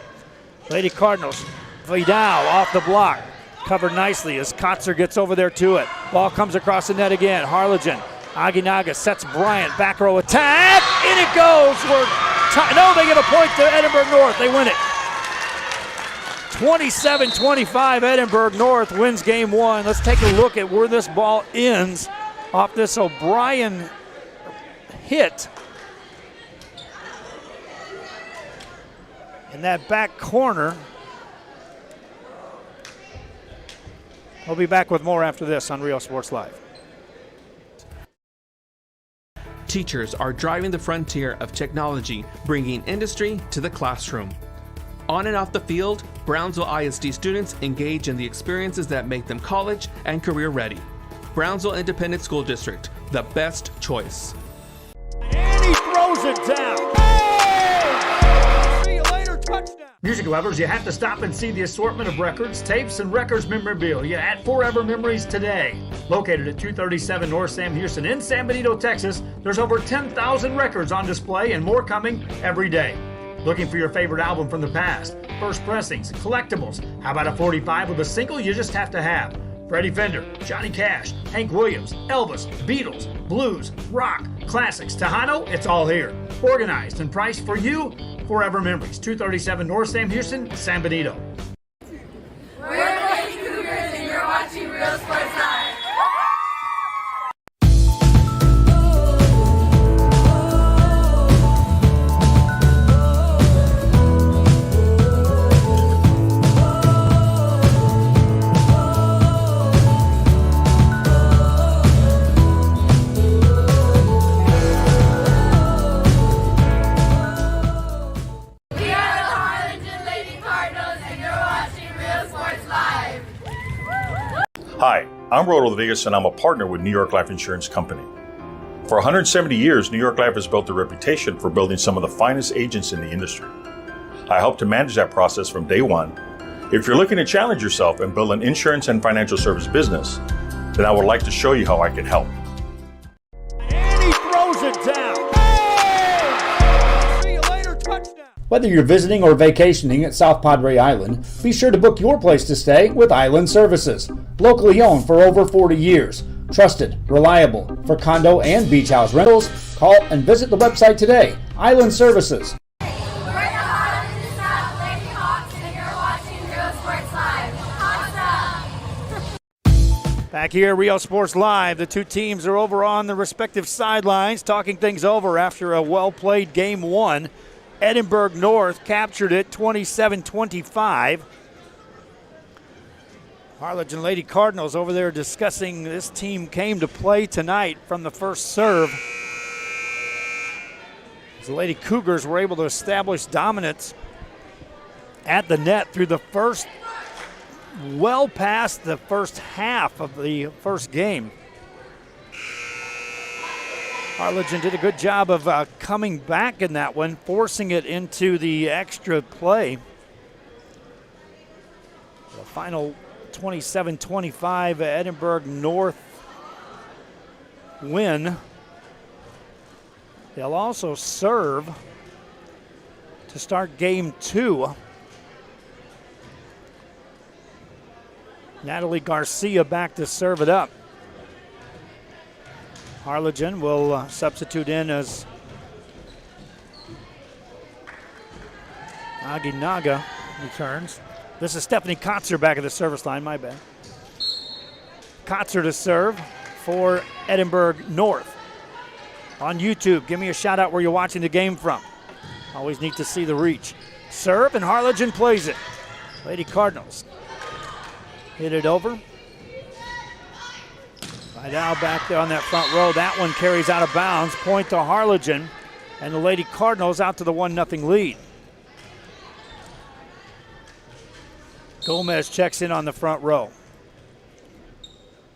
Lady Cardinals, Vidal off the block. Covered nicely as Kotzer gets over there to it. Ball comes across the net again. Harlingen. Aguinaga sets Bryant. Back row attack. In it goes. No, they give a point to Edinburg North. They win it. 27-25, Edinburg North wins game 1. Let's take a look at where this ball ends off this O'Brien hit. In that back corner. We'll be back with more after this on Real Sports Live. Teachers are driving the frontier of technology, bringing industry to the classroom. On and off the field, Brownsville ISD students engage in the experiences that make them college and career ready. Brownsville Independent School District, the best choice. And he throws it down. Hey! See you later, touchdown. Music lovers, you have to stop and see the assortment of records, tapes, and records memorabilia at Forever Memories today. Located at 237 North Sam Houston in San Benito, Texas, there's over 10,000 records on display and more coming every day. Looking for your favorite album from the past, first pressings, collectibles. How about a 45 with a single you just have to have? Freddie Fender, Johnny Cash, Hank Williams, Elvis, Beatles, blues, rock, classics, Tejano, it's all here. Organized and priced for you. Forever Memories, 237 North Sam Houston, San Benito. We're the Lady Cougars and you're watching Real Sports Live. Hi, I'm Rodo Rodriguez and I'm a partner with New York Life Insurance Company. For 170 years, New York Life has built a reputation for building some of the finest agents in the industry. I help to manage that process from day one. If you're looking to challenge yourself and build an insurance and financial service business, then I would like to show you how I can help. And he throws it down. Hey! See you later, touchdown. Whether you're visiting or vacationing at South Padre Island, be sure to book your place to stay with Island Services. Locally owned for over 40 years. Trusted, reliable for condo and beach house rentals. Call and visit the website today. Island Services. We're the Harlingen and South Lady Hawks, and you're watching Real Sports Live. Hawks up! Back here, Rio Sports Live. The two teams are over on the respective sidelines, talking things over after a well-played game one. Edinburg North captured it 27-25. Harlingen Lady Cardinals over there discussing this team came to play tonight from the first serve. The Lady Cougars were able to establish dominance at the net through the first, well past the first half of the first game. Harlingen did a good job of coming back in that one, forcing it into the extra play. The final 27-25 Edinburg North win. They'll also serve to start game two. Natalie Garcia back to serve it up. Harlingen will substitute in as Aginaga returns. This is Stephanie Kotzer back at the service line, my bad. Kotzer to serve for Edinburg North. On YouTube, give me a shout out where you're watching the game from. Always neat to see the reach. Serve, and Harlingen plays it. Lady Cardinals hit it over. Vidal back there on that front row. That one carries out of bounds. Point to Harlingen, and the Lady Cardinals out to the 1-0 lead. Gomez checks in on the front row.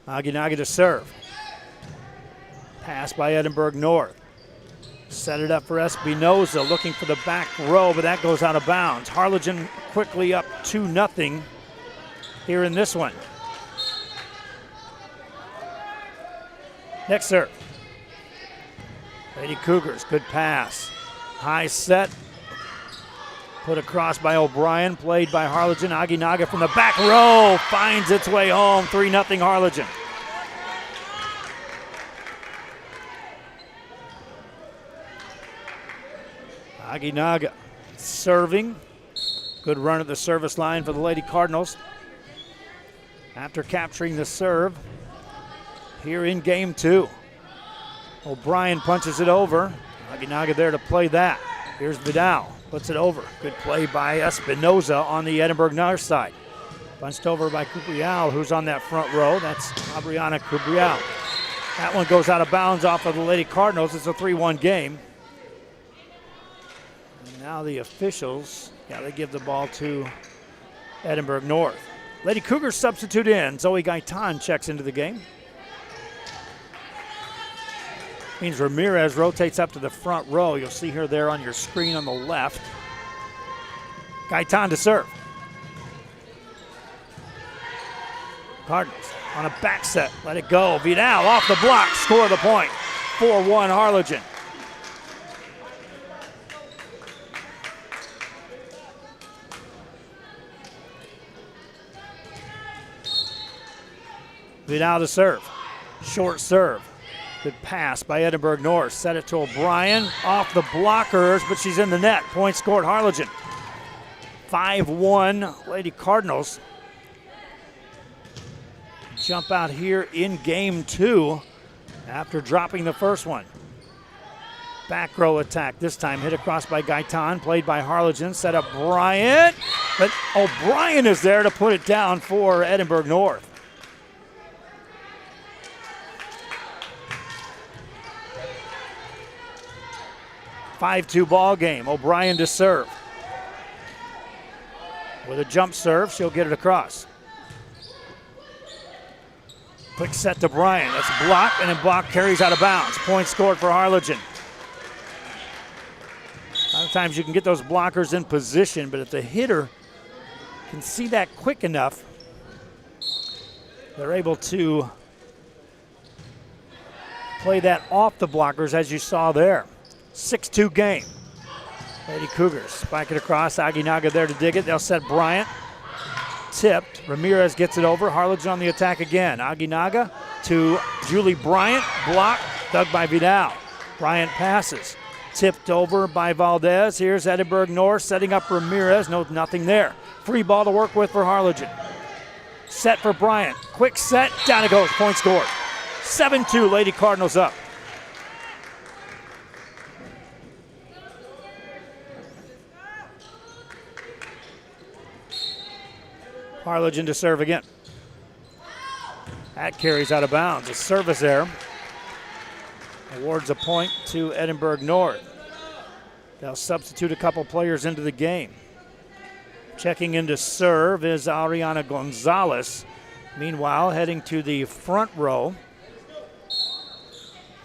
Aginaga to serve. Pass by Edinburg North. Set it up for Espinoza, looking for the back row, but that goes out of bounds. Harlingen quickly up 2-0 here in this one. Next serve. Lady Cougars, good pass. High set. Put across by O'Brien, played by Harlingen. Aginaga from the back row finds its way home. 3-0 Harlingen. Aginaga serving. Good run at the service line for the Lady Cardinals. After capturing the serve here in game two. O'Brien punches it over. Aginaga there to play that. Here's Vidal, puts it over. Good play by Espinoza on the Edinburg North side. Punched over by Cubrial, who's on that front row. That's Abriana Cubrial. That one goes out of bounds off of the Lady Cardinals. It's a 3-1 game. And now the officials, they give the ball to Edinburg North. Lady Cougars substitute in. Zoe Gaitan checks into the game. Means Ramirez rotates up to the front row. You'll see her there on your screen on the left. Gaitan to serve. Cardinals on a back set. Let it go. Vidal off the block. Score the point. 4-1 Harlingen. Vidal to serve. Short serve. Good pass by Edinburg North. Set it to O'Brien. Off the blockers, but she's in the net. Point scored Harlingen. 5-1 Lady Cardinals. Jump out here in game two after dropping the first one. Back row attack this time. Hit across by Gaitan. Played by Harlingen. Set up Bryant. But O'Brien is there to put it down for Edinburg North. (5-2) ball game. O'Brien to serve. With a jump serve, she'll get it across. Quick set to Bryant. That's blocked, and then block carries out of bounds. Point scored for Harlingen. A lot of times you can get those blockers in position, but if the hitter can see that quick enough, they're able to play that off the blockers, as you saw there. 6-2 game. Lady Cougars spike it across. Aguinaga there to dig it. They'll set Bryant. Tipped. Ramirez gets it over. Harlingen on the attack again. Aguinaga to Julie Bryant. Blocked. Dug by Vidal. Bryant passes. Tipped over by Valdez. Here's Edinburg North setting up Ramirez. No, nothing there. Free ball to work with for Harlingen. Set for Bryant. Quick set. Down it goes. Point scored. 7-2. Lady Cardinals up. Harlingen to serve again. That carries out of bounds. A service error. Awards a point to Edinburg North. They'll substitute a couple players into the game. Checking in to serve is Ariana Gonzalez. Meanwhile, heading to the front row,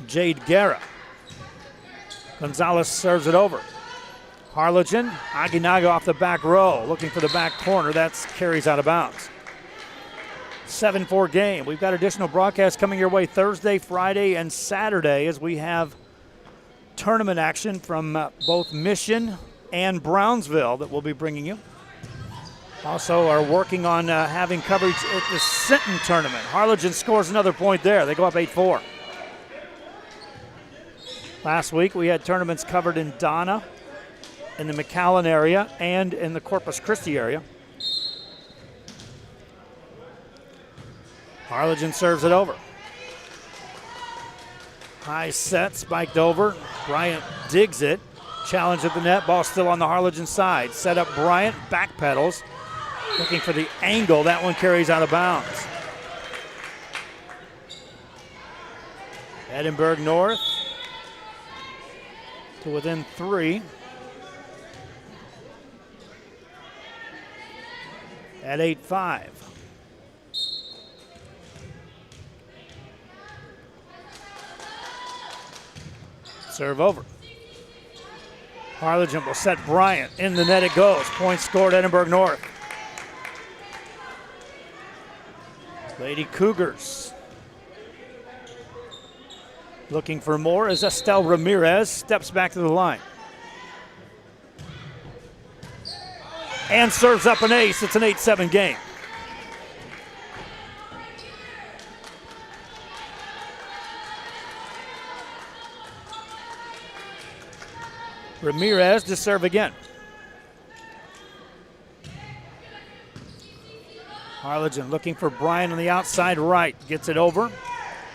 Jade Guerra. Gonzalez serves it over. Harlingen, Aguinaga off the back row, looking for the back corner. That carries out of bounds. 7-4 game. We've got additional broadcasts coming your way Thursday, Friday, and Saturday as we have tournament action from both Mission and Brownsville that we'll be bringing you. Also are working on having coverage at the Sinton tournament. Harlingen scores another point there. They go up 8-4. Last week we had tournaments covered in Donna, in the McAllen area, and in the Corpus Christi area. Harlingen serves it over. High set, spiked over. Bryant digs it. Challenge at the net. Ball still on the Harlingen side. Set up Bryant, backpedals. Looking for the angle. That one carries out of bounds. Edinburg North to within 3. At 8-5. Serve over. Harlingen will set Bryant. In the net it goes. Point scored, Edinburg North. Lady Cougars looking for more as Estelle Ramirez steps back to the line. And serves up an ace. It's an 8-7 game. Ramirez to serve again. Harlingen looking for Bryant on the outside right. Gets it over.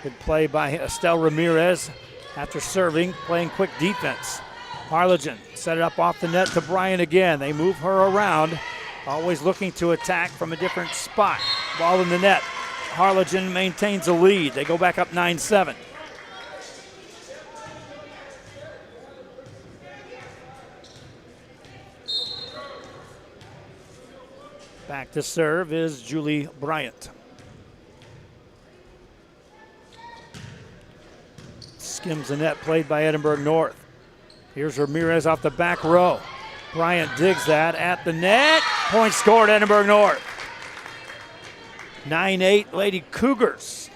Good play by Estelle Ramirez after serving, playing quick defense. Harlingen set it up off the net to Bryant again. They move her around, always looking to attack from a different spot. Ball in the net. Harlingen maintains a lead. They go back up 9-7. Back to serve is Julie Bryant. Skims the net, played by Edinburg North. Here's Ramirez off the back row. Bryant digs that at the net. Point scored, Edinburg North. 9-8 Lady Cougars.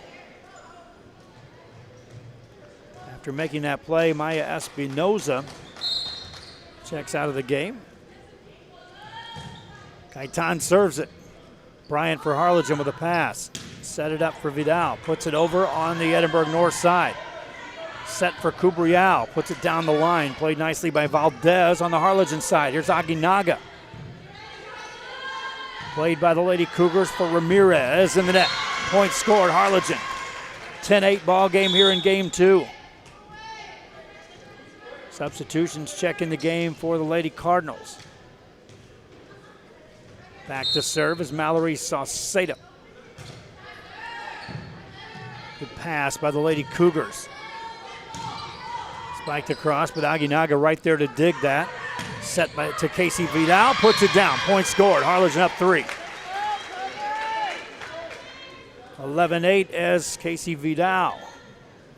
After making that play, Maya Espinoza checks out of the game. Gaitan serves it. Bryant for Harlingen with a pass. Set it up for Vidal. Puts it over on the Edinburg North side. Set for Cubrial. Puts it down the line. Played nicely by Valdez on the Harlingen side. Here's Aguinaga. Played by the Lady Cougars for Ramirez in the net. Point scored, Harlingen. 10-8 ball game here in game 2. Substitutions check in the game for the Lady Cardinals. Back to serve is Mallory Saucedo. Good pass by the Lady Cougars. Spiked across, but Aguinaga right there to dig that. Set to Casey Vidal, puts it down. Point scored, Harlingen up 3. 11-8 as Casey Vidal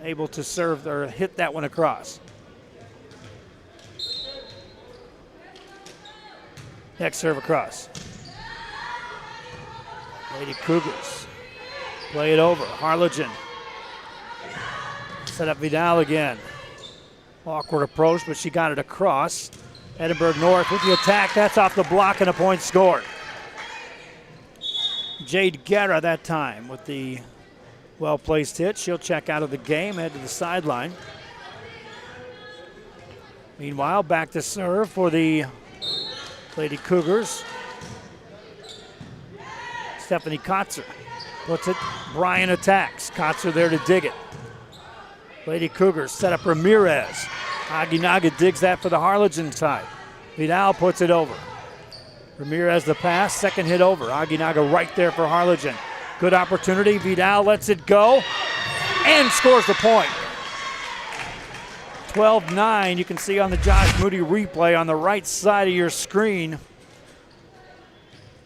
able to serve or hit that one across. Next serve across. Lady Cougars play it over. Harlingen set up Vidal again. Awkward approach, but she got it across. Edinburg North with the attack. That's off the block and a point scored. Jade Guerra that time with the well-placed hit. She'll check out of the game, head to the sideline. Meanwhile, back to serve for the Lady Cougars. Stephanie Kotzer puts it. Bryan attacks. Kotzer there to dig it. Lady Cougars set up Ramirez. Aguinaga digs that for the Harlingen side. Vidal puts it over. Ramirez the pass, second hit over. Aguinaga right there for Harlingen. Good opportunity. Vidal lets it go and scores the point. 12-9. You can see on the Josh Moody replay on the right side of your screen.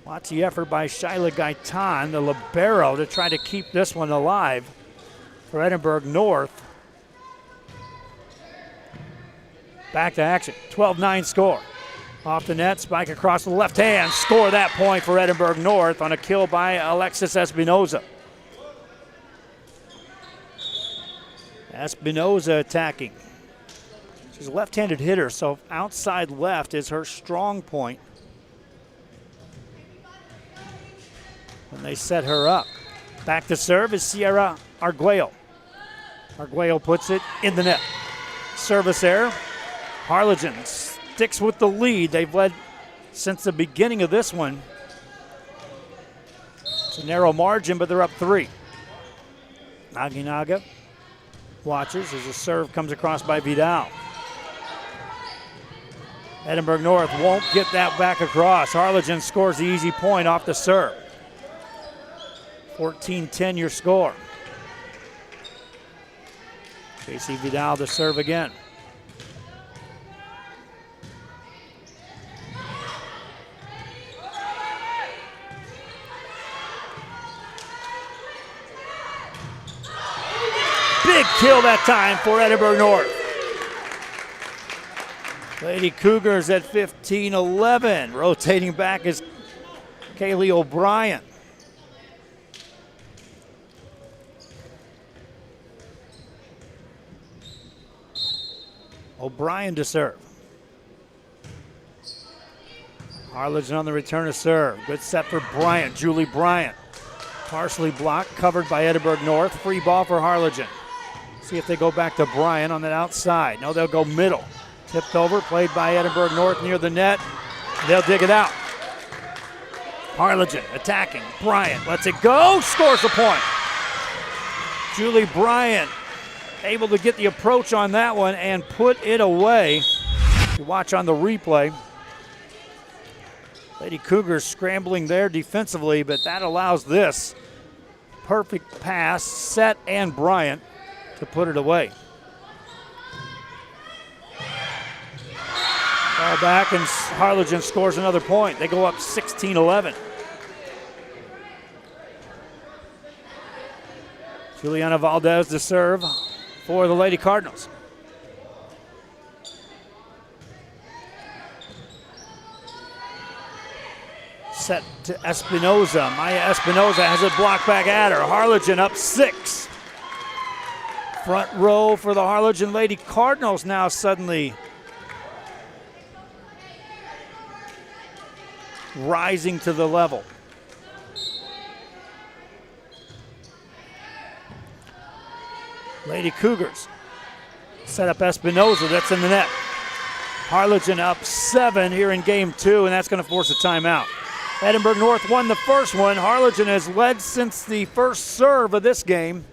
Lots of effort by Shyla Gaitan, the libero, to try to keep this one alive for Edinburg North. Back to action. 12-9 score. Off the net, spike across the left hand. Score that point for Edinburg North on a kill by Alexis Espinoza. Espinoza attacking. She's a left-handed hitter, so outside left is her strong point when they set her up. Back to serve is Sierra Arguello. Arguello puts it in the net. Service error. Harlingen sticks with the lead. They've led since the beginning of this one. It's a narrow margin, but they're up 3. Aguinaga watches as the serve comes across by Vidal. Edinburg North won't get that back across. Harlingen scores the easy point off the serve. 14-10 your score. Casey Vidal to serve again. Big kill that time for Edinburg North. Lady Cougars at 15-11. Rotating back is Kaylee O'Brien. O'Brien to serve. Harlingen on the return to serve. Good set for Bryant, Julie Bryant. Partially blocked, covered by Edinburg North. Free ball for Harlingen. See if they go back to Bryant on that outside. No, they'll go middle. Tipped over, played by Edinburg North near the net. They'll dig it out. Harlingen attacking. Bryant lets it go, scores the point. Julie Bryant able to get the approach on that one and put it away. You watch on the replay. Lady Cougars scrambling there defensively, but that allows this perfect pass, set and Bryant to put it away. Ball back and Harlingen scores another point. They go up 16-11. Juliana Valdez to serve for the Lady Cardinals. Set to Espinoza. Maya Espinoza has it blocked back at her. Harlingen up 6. Front row for the Harlingen Lady Cardinals now suddenly rising to the level. Lady Cougars set up Espinoza. That's in the net. Harlingen up 7 here in game 2, and that's going to force a timeout. Edinburg North won the first one. Harlingen has led since the first serve of this game,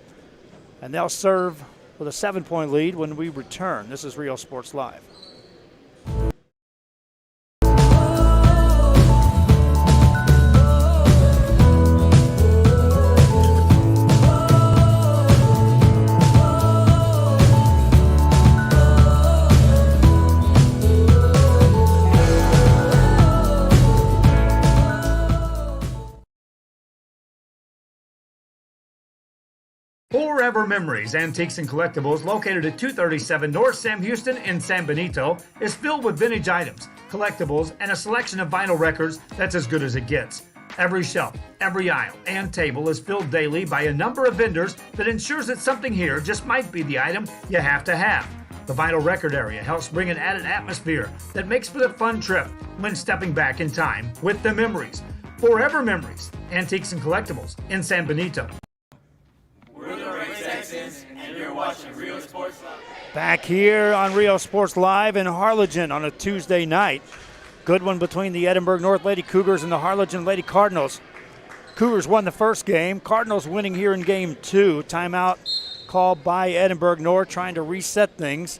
and they'll serve with a 7-point lead when we return. This is Real Sports Live. Forever Memories, Antiques and Collectibles, located at 237 North Sam Houston in San Benito, is filled with vintage items, collectibles, and a selection of vinyl records that's as good as it gets. Every shelf, every aisle, and table is filled daily by a number of vendors that ensures that something here just might be the item you have to have. The vinyl record area helps bring an added atmosphere that makes for a fun trip when stepping back in time with the memories. Forever Memories, Antiques and Collectibles in San Benito. We're the Red Texans, and you're watching Real Sports Live. Back here on Real Sports Live in Harlingen on a Tuesday night. Good one between the Edinburg North Lady Cougars and the Harlingen Lady Cardinals. Cougars won the first game. Cardinals winning here in game 2. Timeout called by Edinburg North, trying to reset things.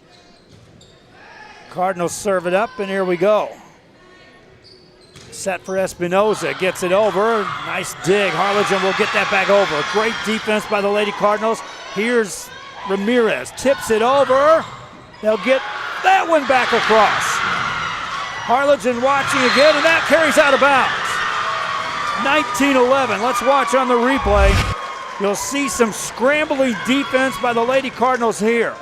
Cardinals serve it up, and here we go. Set for Espinoza, gets it over. Nice dig. Harlingen will get that back over. Great defense by the Lady Cardinals. Here's Ramirez, tips it over. They'll get that one back across. Harlingen watching again, and that carries out of bounds. 19-11. Let's watch on the replay. You'll see some scrambling defense by the Lady Cardinals here.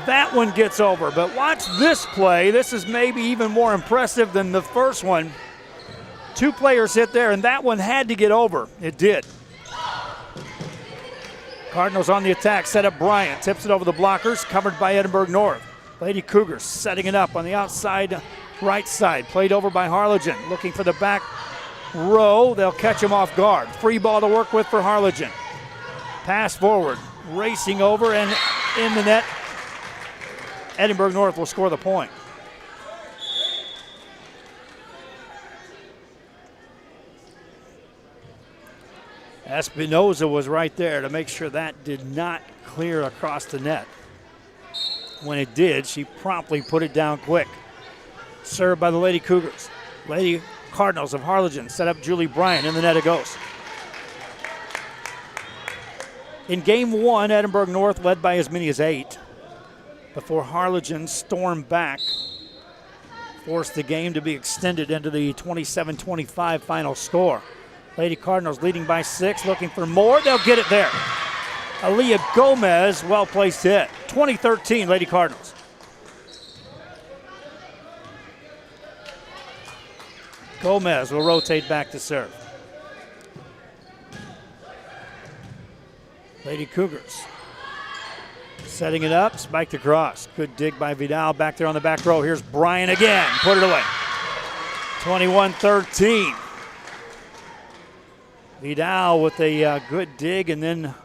That one gets over, but watch this play. This is maybe even more impressive than the first one. 2 players hit there, and that one had to get over. It did. Cardinals on the attack, set up Bryant, tips it over the blockers, covered by Edinburg North. Lady Cougars setting it up on the outside right side, played over by Harlingen, looking for the back row. They'll catch him off guard. Free ball to work with for Harlingen. Pass forward, racing over and in the net. Edinburgh North will score the point. Espinoza was right there to make sure that did not clear across the net. When it did, she promptly put it down quick. Served by the Lady Cougars. Lady Cardinals of Harlingen set up Julie Bryant. In the net it goes. In game 1, Edinburg North led by as many as 8 before Harlingen stormed back, forced the game to be extended into the 27-25 final score. Lady Cardinals leading by 6, looking for more. They'll get it there. Aaliyah Gomez, well-placed hit. 2013 Lady Cardinals. Gomez will rotate back to serve. Lady Cougars setting it up, spiked across. Good dig by Vidal back there on the back row. Here's Bryan again, put it away. 21-13. Vidal with a good dig, and then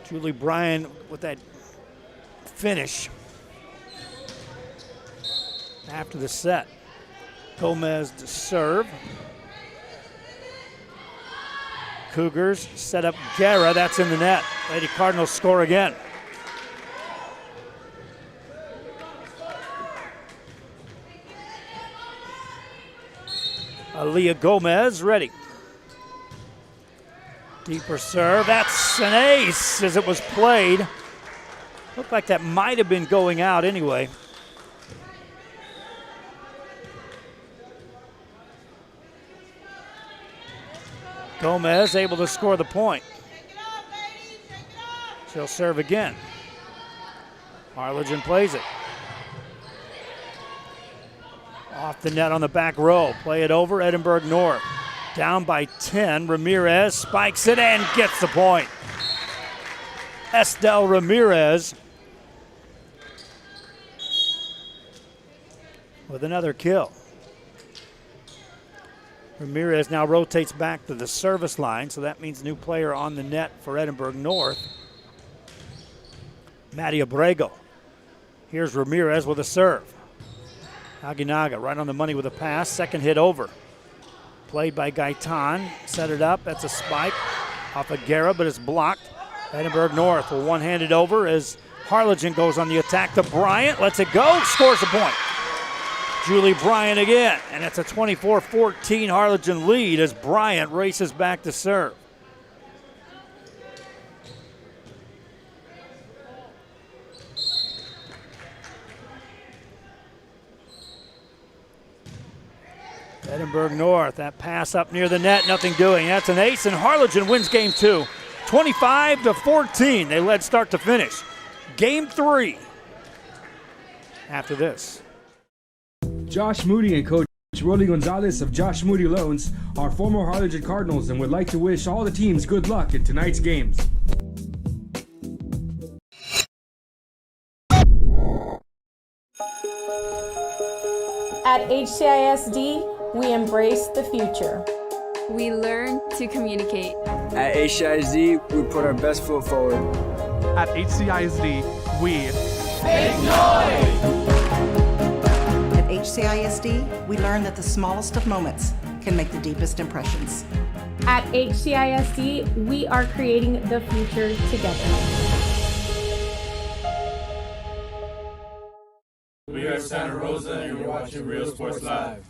Julie Bryan with that finish after the set. Gomez to serve. Cougars set up Guerra, that's in the net. Lady Cardinals score again. Aaliyah Gomez ready. Deeper serve, that's an ace as it was played. Looked like that might have been going out anyway. Gomez able to score the point. She'll serve again. Harlingen plays it. Off the net on the back row. Play it over, Edinburg North. Down by 10, Ramirez spikes it and gets the point. Estelle Ramirez with another kill. Ramirez now rotates back to the service line, so that means new player on the net for Edinburgh North. Maddie Abrego. Here's Ramirez with a serve. Aguinaga right on the money with a pass, second hit over. Played by Gaitan, set it up, that's a spike off of Guerra, but it's blocked. Edinburgh North will one-handed over as Harlingen goes on the attack to Bryant, lets it go, scores the point. Julie Bryant again, and it's a 24-14 Harlingen lead as Bryant races back to serve. Edinburgh North, that pass up near the net, nothing doing. That's an ace, and Harlingen wins game 2. 25-14, they led start to finish. Game 3 after this. Josh Moody and Coach Rolly Gonzalez of Josh Moody Loans are former Harlingen Cardinals and would like to wish all the teams good luck in tonight's games. At HCISD, we embrace the future. We learn to communicate. At HCISD, we put our best foot forward. At HCISD, we make noise! At HCISD, we learn that the smallest of moments can make the deepest impressions. At HCISD, we are creating the future together. We are Santa Rosa and you're watching Real Sports Live.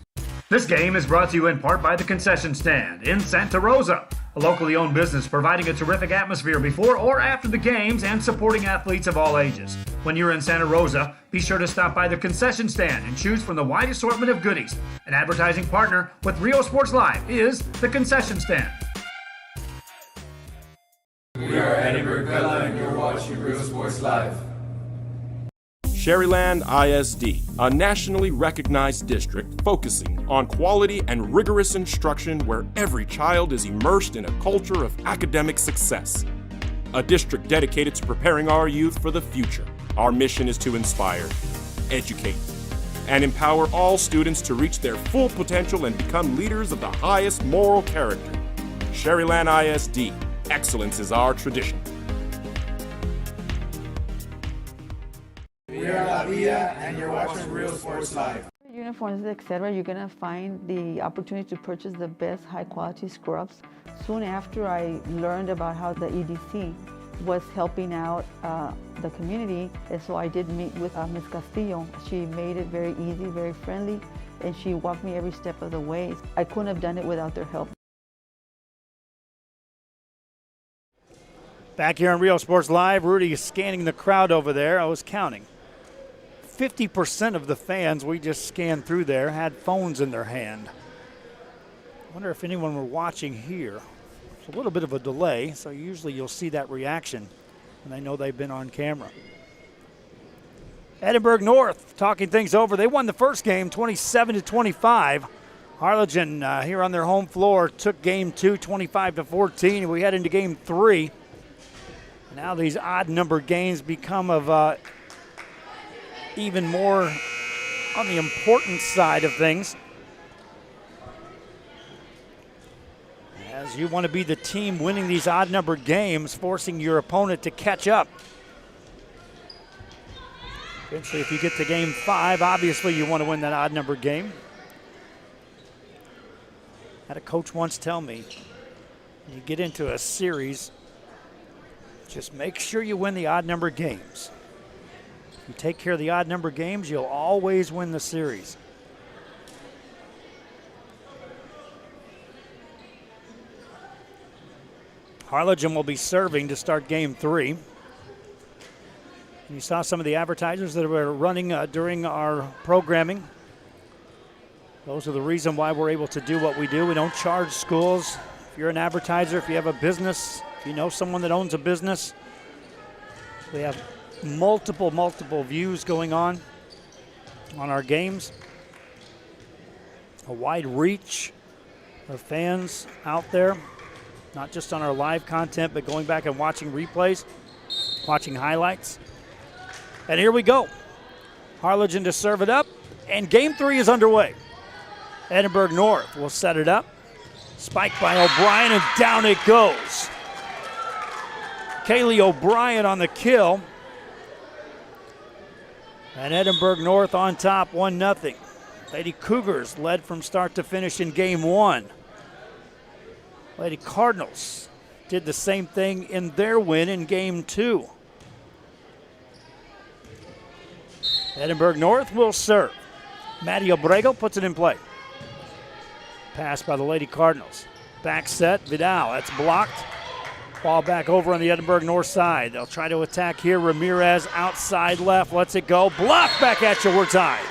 This game is brought to you in part by the Concession Stand in Santa Rosa, a locally owned business providing a terrific atmosphere before or after the games and supporting athletes of all ages. When you're in Santa Rosa, be sure to stop by the Concession Stand and choose from the wide assortment of goodies. An advertising partner with Real Sports Live is the Concession Stand. We are Edinburg and you're watching Real Sports Live. Sherryland ISD, a nationally recognized district focusing on quality and rigorous instruction where every child is immersed in a culture of academic success. A district dedicated to preparing our youth for the future. Our mission is to inspire, educate, and empower all students to reach their full potential and become leaders of the highest moral character. Sherryland ISD, excellence is our tradition. We are La Villa and you're watching Real Sports Live. Uniforms, etc., you're going to find the opportunity to purchase the best high-quality scrubs. Soon after I learned about how the EDC was helping out the community, and so I did meet with Ms. Castillo. She made it very easy, very friendly, and she walked me every step of the way. I couldn't have done it without their help. Back here on Real Sports Live, Rudy is scanning the crowd over there. I was counting. 50% of the fans we just scanned through there had phones in their hand. I wonder if anyone were watching here. It's a little bit of a delay, so usually you'll see that reaction when they know they've been on camera. Edinburg North talking things over. They won the first game 27-25. Harlingen here on their home floor took game 2 25-14, and we head into game 3. Now these odd number games become of even more on the important side of things, as you want to be the team winning these odd number games, forcing your opponent to catch up. Eventually, if you get to game 5, obviously you want to win that odd number game. I had a coach once tell me, when you get into a series, just make sure you win the odd number games. If you take care of the odd number games, you'll always win the series. Harlingen will be serving to start game 3. And you saw some of the advertisers that were running during our programming. Those are the reason why we're able to do what we do. We don't charge schools. If you're an advertiser, if you have a business, if you know someone that owns a business, we have multiple views going on our games. A wide reach of fans out there, not just on our live content, but going back and watching replays, watching highlights. And here we go. Harlingen to serve it up, and game 3 is underway. Edinburg North will set it up. Spiked by O'Brien, and down it goes. Kaylee O'Brien on the kill. And Edinburg North on top, 1-0. Lady Cougars led from start to finish in game 1. Lady Cardinals did the same thing in their win in game 2. Edinburg North will serve. Maddie Obrego puts it in play. Pass by the Lady Cardinals. Back set, Vidal, that's blocked. Ball back over on the Edinburg North side. They'll try to attack here. Ramirez outside left, lets it go. Block back at you, we're tied.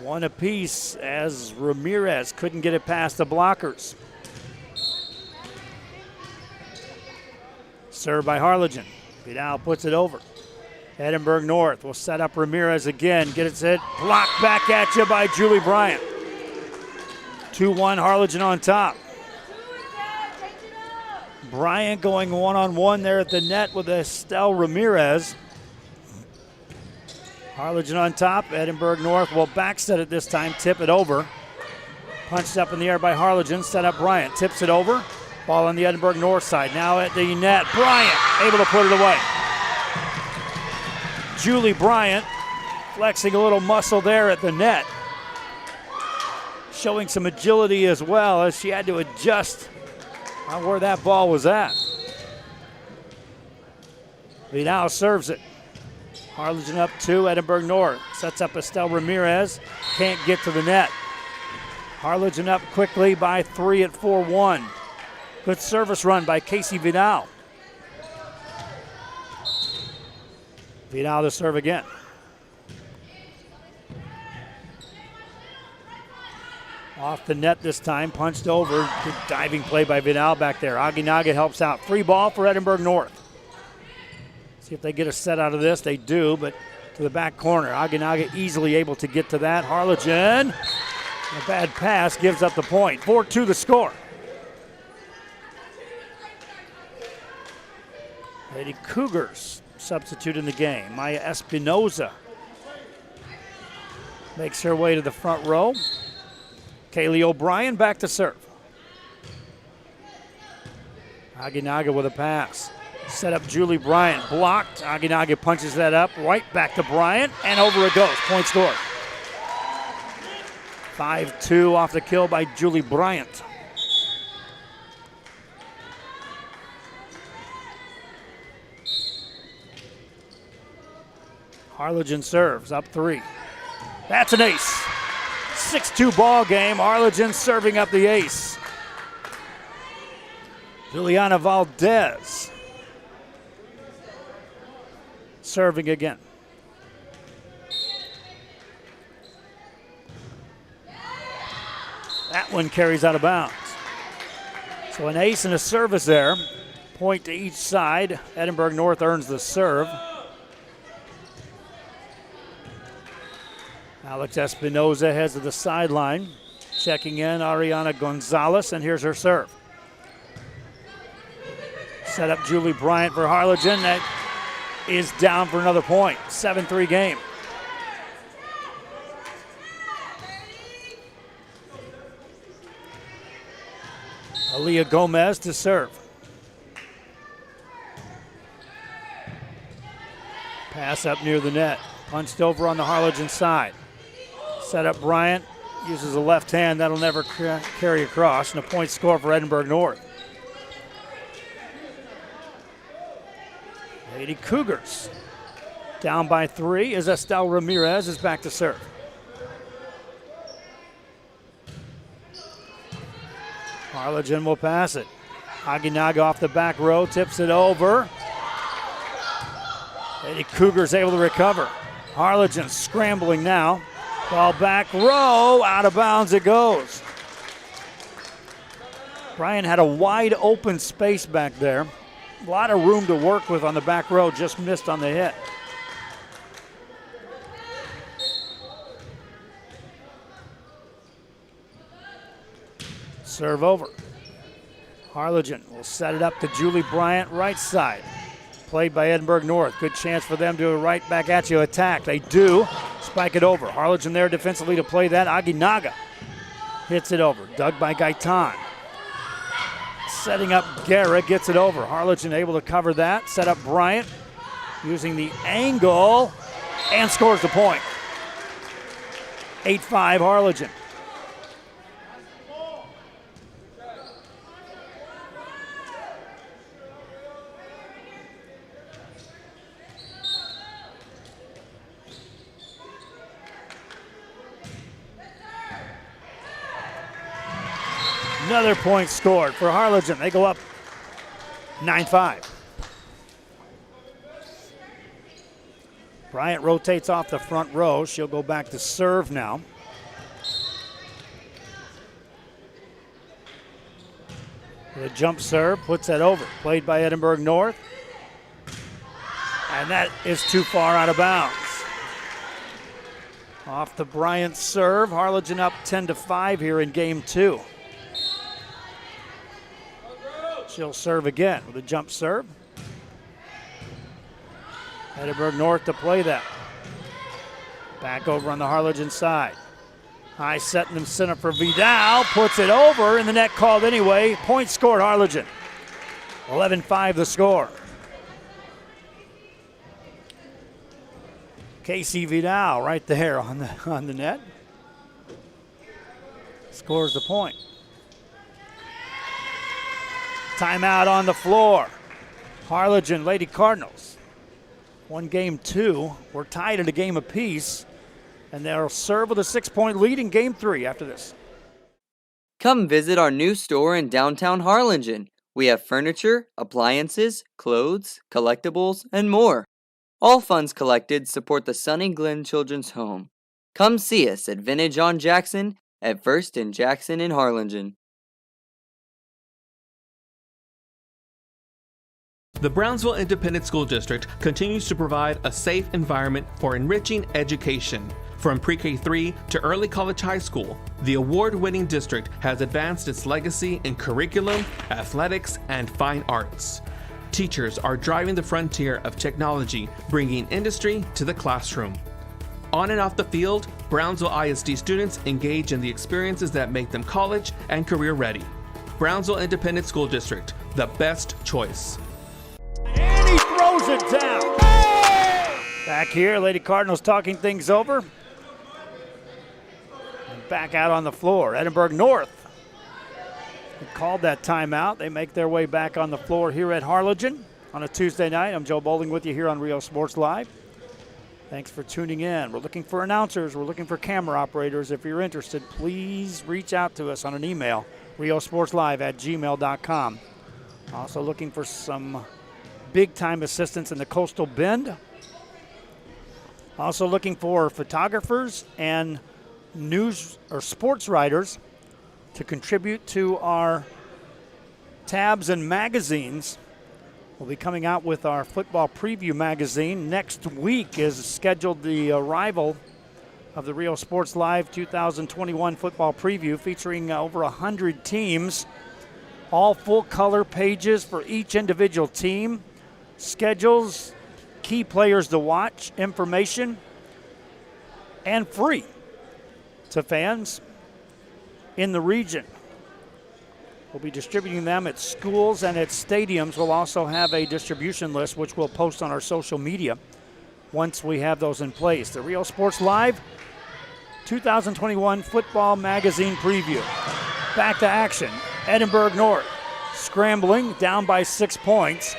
One apiece as Ramirez couldn't get it past the blockers. Served by Harlingen. Vidal puts it over. Edinburg North will set up Ramirez again. Get it set. Blocked back at you by Julie Bryant. 2-1 Harlingen on top. Bryant going one-on-one there at the net with Estelle Ramirez. Harlingen on top. Edinburg North will backset it this time, tip it over. Punched up in the air by Harlingen, set up Bryant, tips it over. Ball on the Edinburg North side, now at the net. Bryant able to put it away. Julie Bryant flexing a little muscle there at the net. Showing some agility as well as she had to adjust on where that ball was at. Vidal serves it. Harlingen up 2, Edinburg North. Sets up Estelle Ramirez, can't get to the net. Harlingen up quickly by 3 at 4-1. Good service run by Casey Vidal. Vidal to serve again. Off the net this time, punched over. Good diving play by Vidal back there. Aguinaga helps out. Free ball for Edinburg North. See if they get a set out of this. They do, but to the back corner. Aguinaga easily able to get to that. Harlingen, a bad pass, gives up the point. 4-2 the score. Lady Cougars substitute in the game. Maya Espinoza makes her way to the front row. Kaylee O'Brien back to serve. Aguinaga with a pass. Set up Julie Bryant, blocked. Aguinaga punches that up, right back to Bryant, and over it goes. Point scored. 5-2 off the kill by Julie Bryant. Harlingen serves, up 3. That's an ace. 6-2 ball game. Harlingen serving up the ace. Juliana Valdez serving again. That one carries out of bounds. So an ace and a service there. Point to each side. Edinburg North earns the serve. Alex Espinoza heads to the sideline. Checking in, Ariana Gonzalez, and here's her serve. Set up Julie Bryant for Harlingen. That is down for another point. 7-3 game. Aaliyah Gomez to serve. Pass up near the net. Punched over on the Harlingen side. Set up Bryant. Uses the left hand. That'll never carry across. And a point score for Edinburg North. Lady Cougars down by 3 as Estelle Ramirez is back to serve. Harlingen will pass it. Aguinaga off the back row, tips it over. Lady Cougars able to recover. Harlingen scrambling now. Ball back row, out of bounds it goes. Brian had a wide open space back there. A lot of room to work with on the back row, just missed on the hit. Serve over. Harlingen will set it up to Julie Bryant, right side. Played by Edinburg North. Good chance for them to right back at you attack. They do. Spike it over. Harlingen there defensively to play that. Aguinaga hits it over. Dug by Gaitan. Setting up Guerra, gets it over. Harlingen able to cover that. Set up Bryant using the angle and scores the point. 8-5 Harlingen. Another point scored for Harlingen. They go up 9-5. Bryant rotates off the front row. She'll go back to serve now. The jump serve, puts that over. Played by Edinburg North. And that is too far out of bounds. Off the Bryant serve. Harlingen up 10-5 here in game 2. She'll serve again with a jump serve. Edinburg North to play that. Back over on the Harlingen side. High set in the center for Vidal. Puts it over, and the net called anyway. Point scored, Harlingen. 11-5 the score. Casey Vidal right there on the net. Scores the point. Timeout on the floor. Harlingen Lady Cardinals. 1 game 2. We're tied at a game apiece. And they'll serve with a 6-point lead in game 3 after this. Come visit our new store in downtown Harlingen. We have furniture, appliances, clothes, collectibles, and more. All funds collected support the Sunny Glen Children's Home. Come see us at Vintage on Jackson at First and Jackson in Harlingen. The Brownsville Independent School District continues to provide a safe environment for enriching education. From pre-K 3 to early college high school, the award-winning district has advanced its legacy in curriculum, athletics, and fine arts. Teachers are driving the frontier of technology, bringing industry to the classroom. On and off the field, Brownsville ISD students engage in the experiences that make them college and career ready. Brownsville Independent School District, the best choice. And he throws it down. Back here, Lady Cardinals talking things over. And back out on the floor, Edinburg North. They called that timeout. They make their way back on the floor here at Harlingen on a Tuesday night. I'm Joe Bowling with you here on Rio Sports Live. Thanks for tuning in. We're looking for announcers. We're looking for camera operators. If you're interested, please reach out to us on an email, riosportslive@gmail.com. Also looking for some big-time assistance in the Coastal Bend. Also looking for photographers and news or sports writers to contribute to our tabs and magazines. We'll be coming out with our football preview magazine. Next week is scheduled the arrival of the Rio Sports Live 2021 football preview featuring over 100 teams, all full-color pages for each individual team, schedules, key players to watch, information, and free to fans in the region. We'll be distributing them at schools and at stadiums. We'll also have a distribution list, which we'll post on our social media once we have those in place. The Rio Sports Live 2021 Football Magazine Preview. Back to action. Edinburg North scrambling, down by 6 points.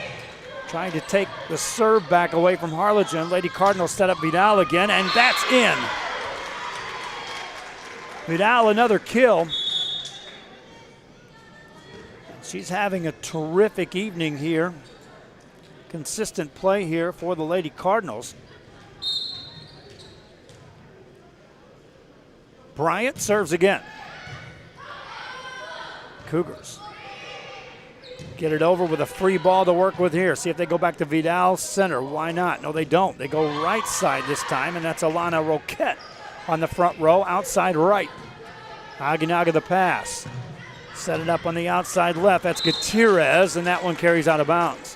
Trying to take the serve back away from Harlingen. Lady Cardinals set up Vidal again, and that's in. Vidal, another kill. She's having a terrific evening here. Consistent play here for the Lady Cardinals. Bryant serves again. Cougars get it over with a free ball to work with here. See if they go back to Vidal center. Why not? No, they don't. They go right side this time, and that's Alana Roquette on the front row, outside right. Aginaga the pass. Set it up on the outside left. That's Gutierrez, and that one carries out of bounds.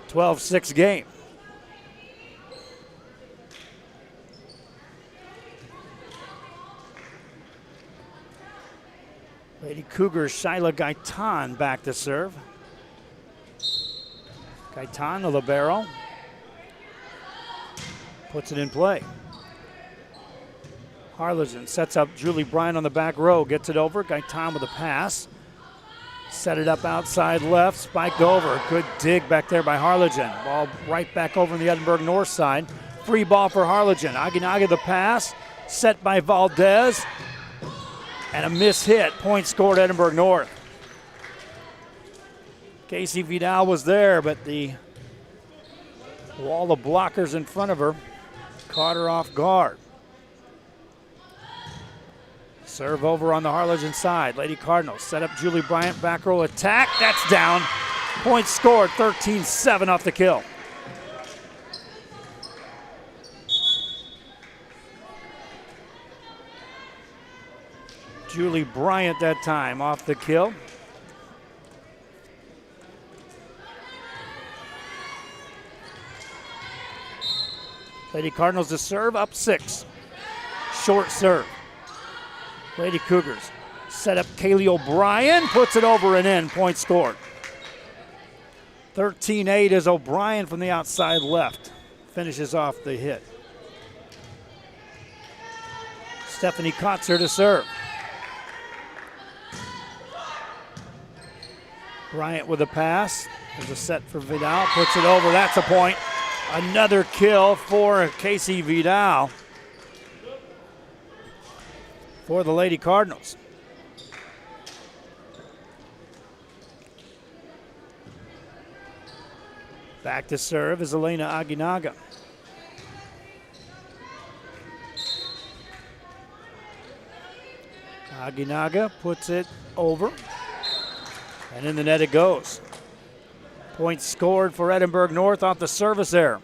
12-6 game. Lady Cougars, Shyla Gaitan back to serve. Gaitan, the libero, puts it in play. Harlingen sets up Julie Bryant on the back row, gets it over. Gaitan with a pass. Set it up outside left, spiked over. Good dig back there by Harlingen. Ball right back over on the Edinburg North side. Free ball for Harlingen. Aginaga the pass, set by Valdez. And a miss hit. Point scored Edinburg North. Casey Vidal was there, but the wall of blockers in front of her caught her off guard. Serve over on the Harlingen side. Lady Cardinals set up Julie Bryant, back row attack. That's down. Point scored, 13-7 off the kill. Julie Bryant that time off the kill. Lady Cardinals to serve, up 6. Short serve. Lady Cougars set up. Kaylee O'Brien puts it over and in. Point scored. 13-8 as O'Brien from the outside left finishes off the hit. Stephanie Kotzer to serve. Bryant with a pass. There's a set for Vidal. Puts it over. That's a point. Another kill for Casey Vidal for the Lady Cardinals. Back to serve is Elena Aguinaga. Aguinaga puts it over. And in the net it goes. Point scored for Edinburg North off the service error.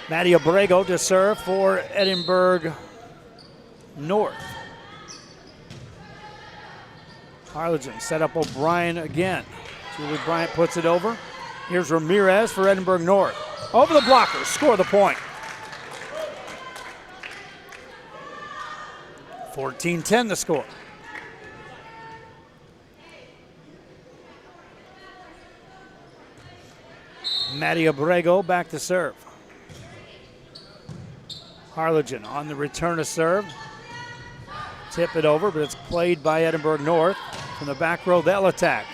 Maddie Abrego to serve for Edinburg North. Harlingen set up O'Brien again. Julie Bryant puts it over. Here's Ramirez for Edinburg North. Over the blockers, score the point. 14-10 the score. Maddie Abrego back to serve. Harlingen on the return of serve. Tip it over, but it's played by Edinburg North. From the back row, they'll attack.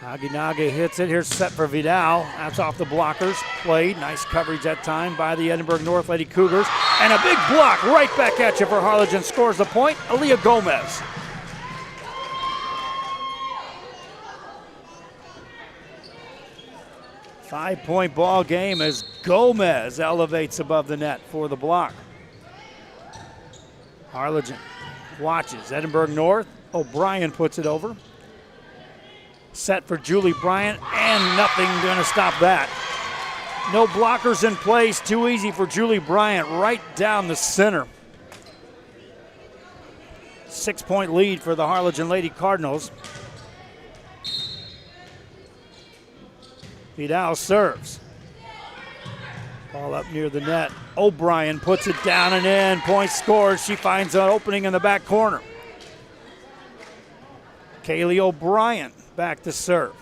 Aguinaga hits it. Here's set for Vidal. That's off the blockers. Played. Nice coverage that time by the Edinburg North Lady Cougars. And a big block right back at you for Harlingen. Scores the point. Aaliyah Gomez. Five-point ball game as Gomez elevates above the net for the block. Harlingen watches. Edinburg North. O'Brien puts it over. Set for Julie Bryant, and nothing going to stop that. No blockers in place. Too easy for Julie Bryant right down the center. 6-point lead for the Harlingen Lady Cardinals. Vidal serves. Ball up near the net. O'Brien puts it down and in. Point scored. She finds an opening in the back corner. Kaylee O'Brien back to serve.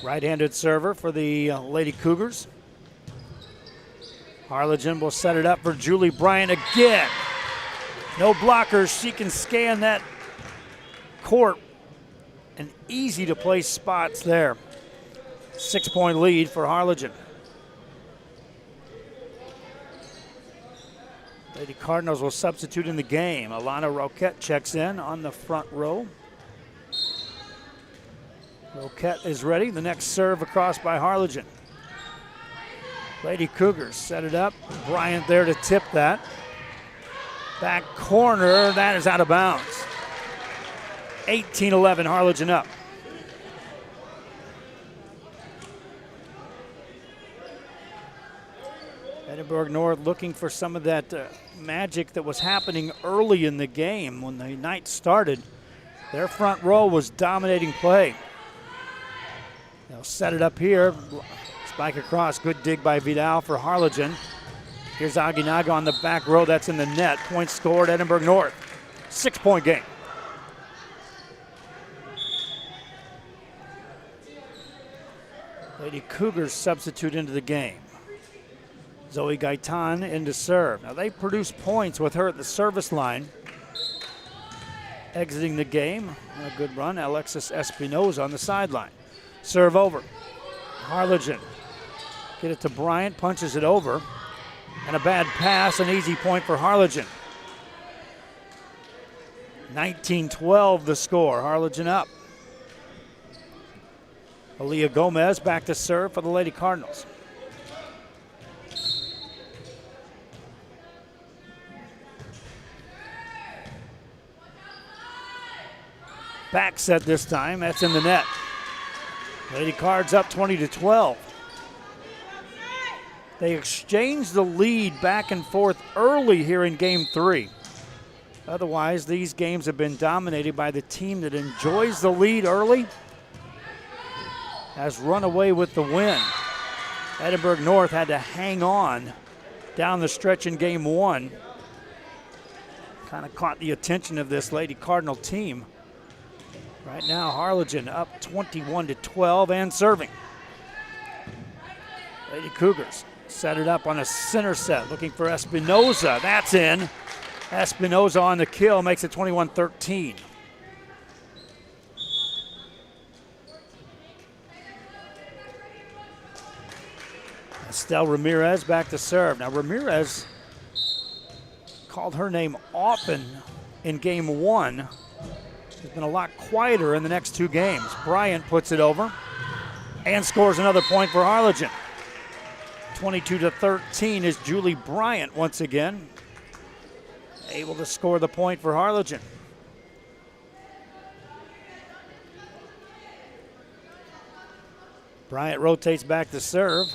Right-handed server for the Lady Cougars. Harlingen will set it up for Julie Bryant again. No blockers. She can scan that court, and easy to place spots there. 6-point lead for Harlingen. Lady Cardinals will substitute in the game. Alana Roquette checks in on the front row. Roquette is ready. The next serve across by Harlingen. Lady Cougars set it up. Bryant there to tip that. Back corner, that is out of bounds. 18-11, Harlingen up. Edinburg North looking for some of that magic that was happening early in the game when the night started. Their front row was dominating play. They'll set it up here. Spike across, good dig by Vidal for Harlingen. Here's Aguinaga on the back row, that's in the net. Point scored, Edinburg North. 6-point game. Lady Cougars substitute into the game. Zoe Gaitan in to serve. Now they produce points with her at the service line. Exiting the game, a good run, Alexis Espinoza on the sideline. Serve over. Harlingen. Get it to Bryant, punches it over. And a bad pass, an easy point for Harlingen. 19-12 the score, Harlingen up. Aaliyah Gomez back to serve for the Lady Cardinals. Back set this time, that's in the net. Lady Cards up 20-12. They exchanged the lead back and forth early here in game 3. Otherwise, these games have been dominated by the team that enjoys the lead early, has run away with the win. Edinburg North had to hang on down the stretch in game one. Kind of caught the attention of this Lady Cardinal team. Right now, Harlingen up 21-12 and serving. Lady Cougars set it up on a center set, looking for Espinoza. That's in. Espinoza on the kill, makes it 21-13. Estelle Ramirez back to serve. Now Ramirez called her name often in game one. She's been a lot quieter in the next two games. Bryant puts it over and scores another point for Harlingen. 22-13 is Julie Bryant once again able to score the point for Harlingen. Bryant rotates back to serve.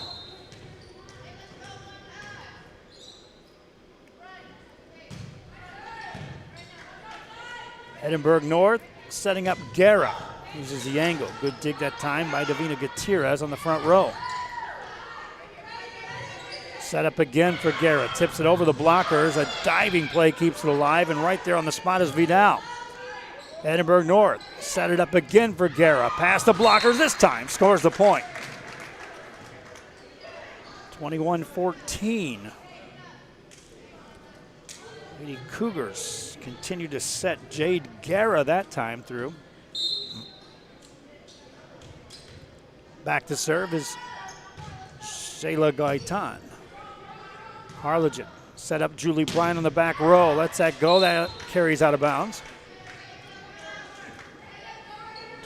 Edinburg North setting up Guerra. Uses the angle. Good dig that time by Davina Gutierrez on the front row. Set up again for Guerra. Tips it over the blockers. A diving play keeps it alive, and right there on the spot is Vidal. Edinburg North set it up again for Guerra. Past the blockers this time. Scores the point. 21-14. Lady Cougars continue to set Jade Guerra that time through. Back to serve is Shayla Gaitan. Harlingen set up Julie Bryant on the back row. Lets that go. That carries out of bounds.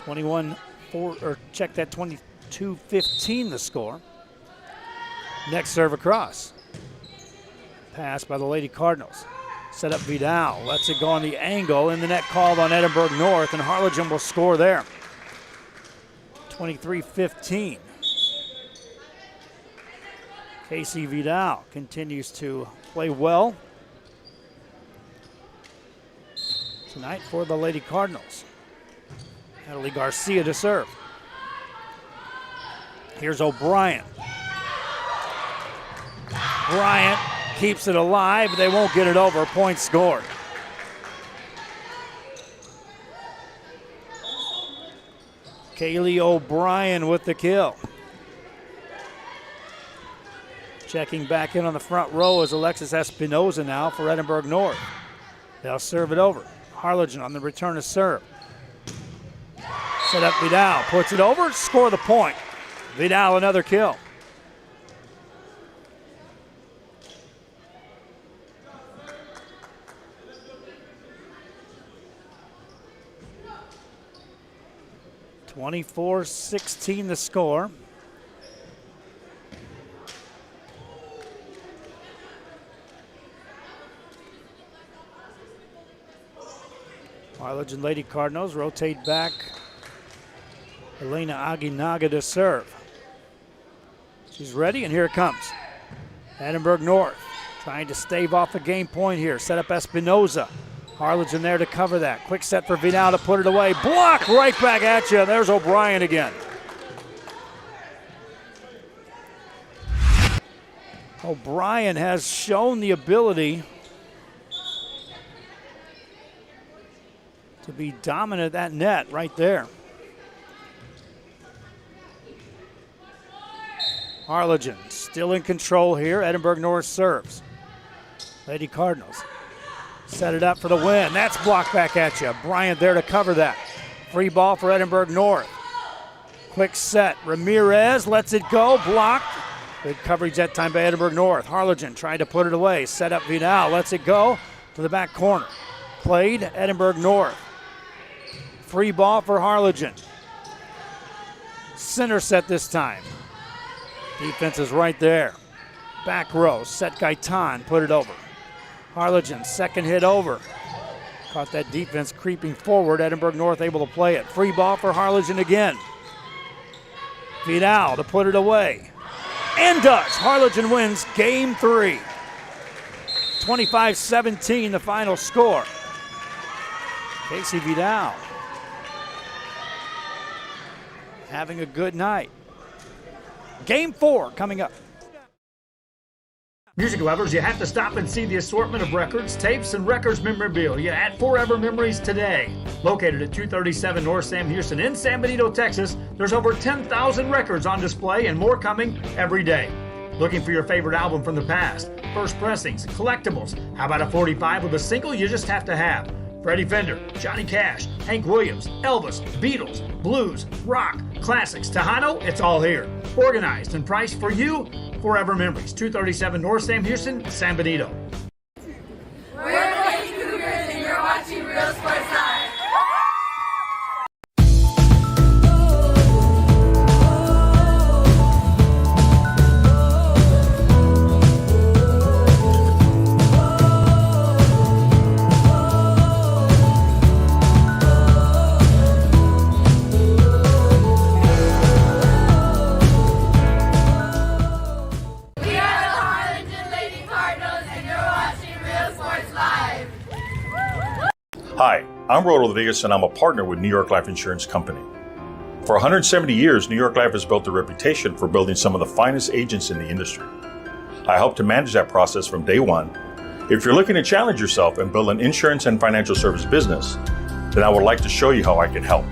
22-15 the score. Next serve across. Pass by the Lady Cardinals. Set up Vidal. Lets it go on the angle. In the net called on Edinburg North, and Harlingen will score there. 23-15. Casey Vidal continues to play well tonight for the Lady Cardinals. Natalie Garcia to serve. Here's O'Brien. Bryant keeps it alive, but they won't get it over. Point scored. Kaylee O'Brien with the kill. Checking back in on the front row is Alexis Espinoza now for Edinburg North. They'll serve it over. Harlingen on the return to serve. Set up Vidal, puts it over, score the point. Vidal another kill. (24-16) the score. Harlingen Lady Cardinals rotate back. Elena Aguinaga to serve. She's ready, and here it comes. Edinburg North trying to stave off a game point here. Set up Espinoza. Harlingen there to cover that. Quick set for Vidal to put it away. Block right back at you. There's O'Brien again. O'Brien has shown the ability to be dominant at that net right there. Harlingen still in control here. Edinburg North serves. Lady Cardinals set it up for the win. That's blocked back at you. Bryant there to cover that. Free ball for Edinburg North. Quick set. Ramirez lets it go. Blocked. Good coverage that time by Edinburg North. Harlingen tried to put it away. Set up Vidal. Lets it go to the back corner. Played Edinburg North. Free ball for Harlingen. Center set this time. Defense is right there. Back row. Set Gaitan. Put it over. Harlingen, second hit over. Caught that defense creeping forward. Edinburg North able to play it. Free ball for Harlingen again. Vidal to put it away. And does. Harlingen wins game 3. 25-17 the final score. Casey Vidal having a good night. Game 4 coming up. Music lovers, you have to stop and see the assortment of records, tapes, and records memorabilia at Forever Memories today. Located at 237 North Sam Houston in San Benito, Texas, there's over 10,000 records on display and more coming every day. Looking for your favorite album from the past, first pressings, collectibles. How about a 45 with a single you just have to have? Freddie Fender, Johnny Cash, Hank Williams, Elvis, Beatles, blues, rock, classics, Tejano, it's all here. Organized and priced for you, Forever Memories, 237 North Sam Houston, San Benito. We're the Lady Cougars and you're watching Real Sports Live. Hi, I'm Rodo Rodriguez and I'm a partner with New York Life Insurance Company. For 170 years, New York Life has built a reputation for building some of the finest agents in the industry. I help to manage that process from day one. If you're looking to challenge yourself and build an insurance and financial service business, then I would like to show you how I can help.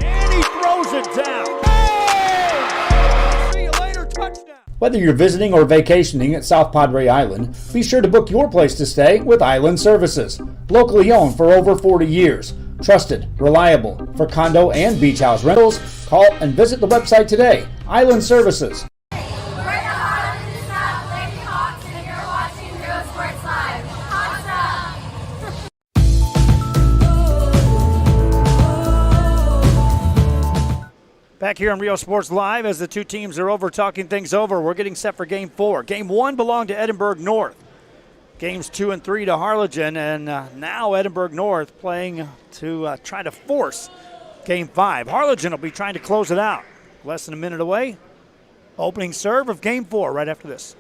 And he throws it down. Hey! See you later, touchdown. Whether you're visiting or vacationing at South Padre Island, be sure to book your place to stay with Island Services. Locally owned for over 40 years. Trusted, reliable. For condo and beach house rentals, call and visit the website today. Island Services. We're the Harlingen South Lady Hawks and you're watching Real Sports Live. Hawks up! Back here on Real Sports Live as the two teams are over talking things over. We're getting set for Game 4. Game 1 belonged to Edinburg North. Games 2 and 3 to Harlingen, and now Edinburg North playing to try to force Game 5. Harlingen will be trying to close it out. Less than a minute away. Opening serve of Game 4 right after this.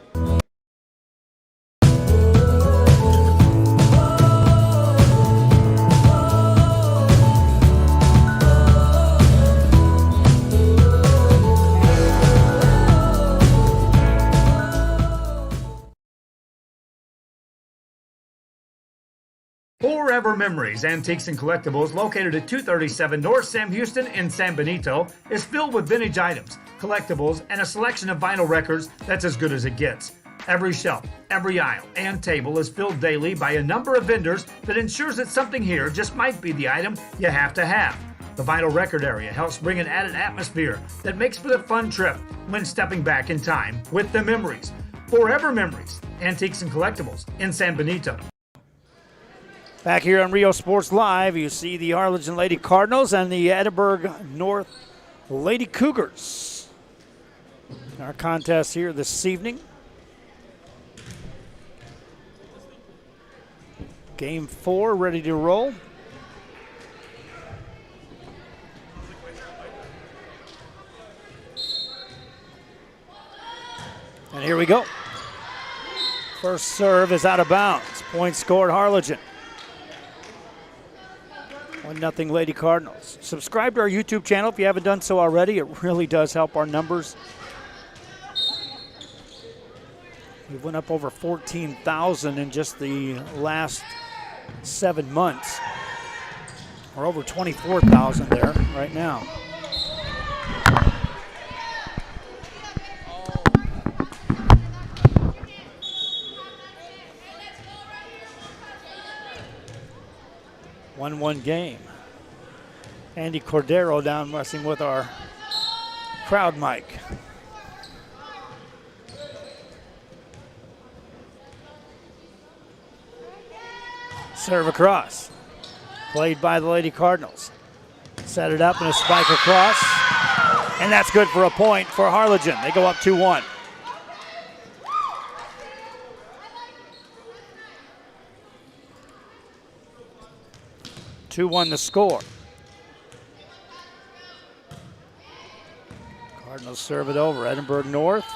Forever Memories, Antiques and Collectibles, located at 237 North Sam Houston in San Benito, is filled with vintage items, collectibles, and a selection of vinyl records that's as good as it gets. Every shelf, every aisle, and table is filled daily by a number of vendors that ensures that something here just might be the item you have to have. The vinyl record area helps bring an added atmosphere that makes for a fun trip when stepping back in time with the memories. Forever Memories, Antiques and Collectibles in San Benito. Back here on Rio Sports Live, you see the Harlingen Lady Cardinals and the Edinburg North Lady Cougars. Our contest here this evening. Game 4 ready to roll. And here we go. First serve is out of bounds. Point scored Harlingen. 1-0 Lady Cardinals. Subscribe to our YouTube channel if you haven't done so already. It really does help our numbers. We went up over 14,000 in just the last 7 months. We're over 24,000 there right now. One game. Andy Cordero down messing with our crowd mic. Serve across. Played by the Lady Cardinals. Set it up and a spike across. And that's good for a point for Harlingen. They go up 2-1. The score. Cardinals serve it over. Edinburg North.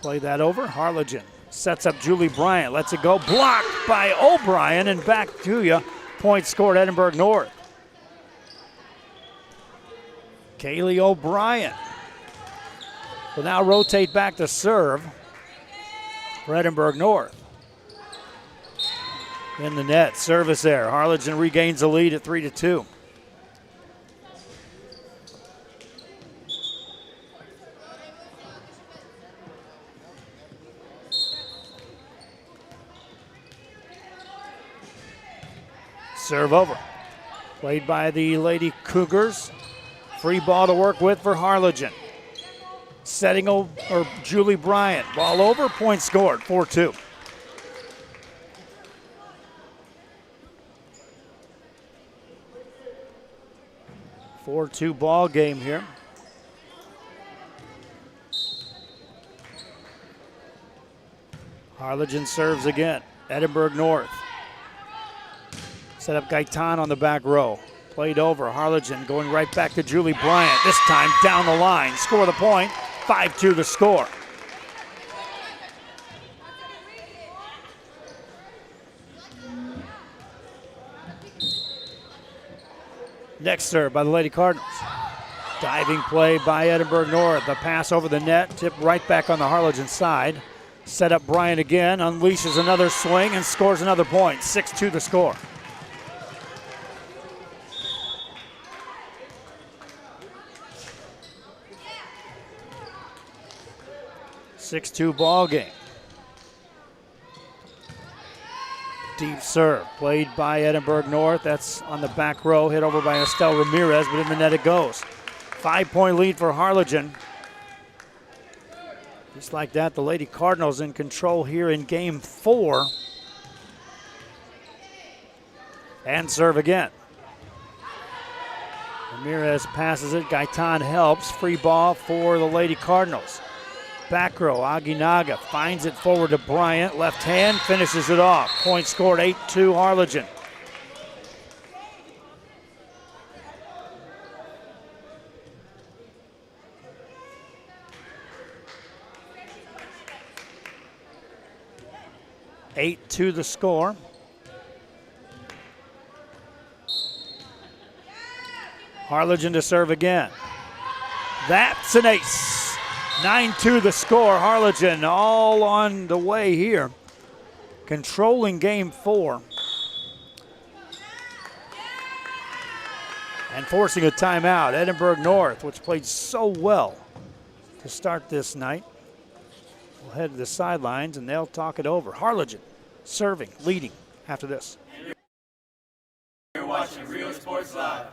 Play that over. Harlingen Sets up Julie Bryant. Lets it go. Blocked by O'Brien. And back to you. Point scored Edinburg North. Kaylee O'Brien will now rotate back to serve for Edinburg North. In the net. Service there. Harlingen regains the lead at 3-2. Serve over. Played by the Lady Cougars. Free ball to work with for Harlingen. Setting Julie Bryant. Ball over, point scored, 4-2. Ball game here. Harlingen serves again. Edinburg North. Set up Gaitan on the back row. Played over. Harlingen going right back to Julie Bryant. This time down the line. Score the point. 5-2 the score. Next serve by the Lady Cardinals. Diving play by Edinburg North. The pass over the net. Tipped right back on the Harlingen side. Set up Bryant again. Unleashes another swing and scores another point. 6-2 the score. Ball game. Deep serve played by Edinburg North. That's on the back row, hit over by Estelle Ramirez, but in the net it goes. 5-point lead for Harlingen. Just like that, the Lady Cardinals in control here in game 4. And serve again. Ramirez passes it. Gaitan helps. Free ball for the Lady Cardinals. Back row, Aguinaga finds it forward to Bryant. Left hand, finishes it off. Point scored, 8-2 Harlingen. (8-2) the score. Harlingen to serve again. That's an ace. 9-2 the score. Harlingen all on the way here. Controlling game 4. And forcing a timeout. Edinburg North, which played so well to start this night, will head to the sidelines and they'll talk it over. Harlingen serving, leading after this. You're watching Real Sports Live.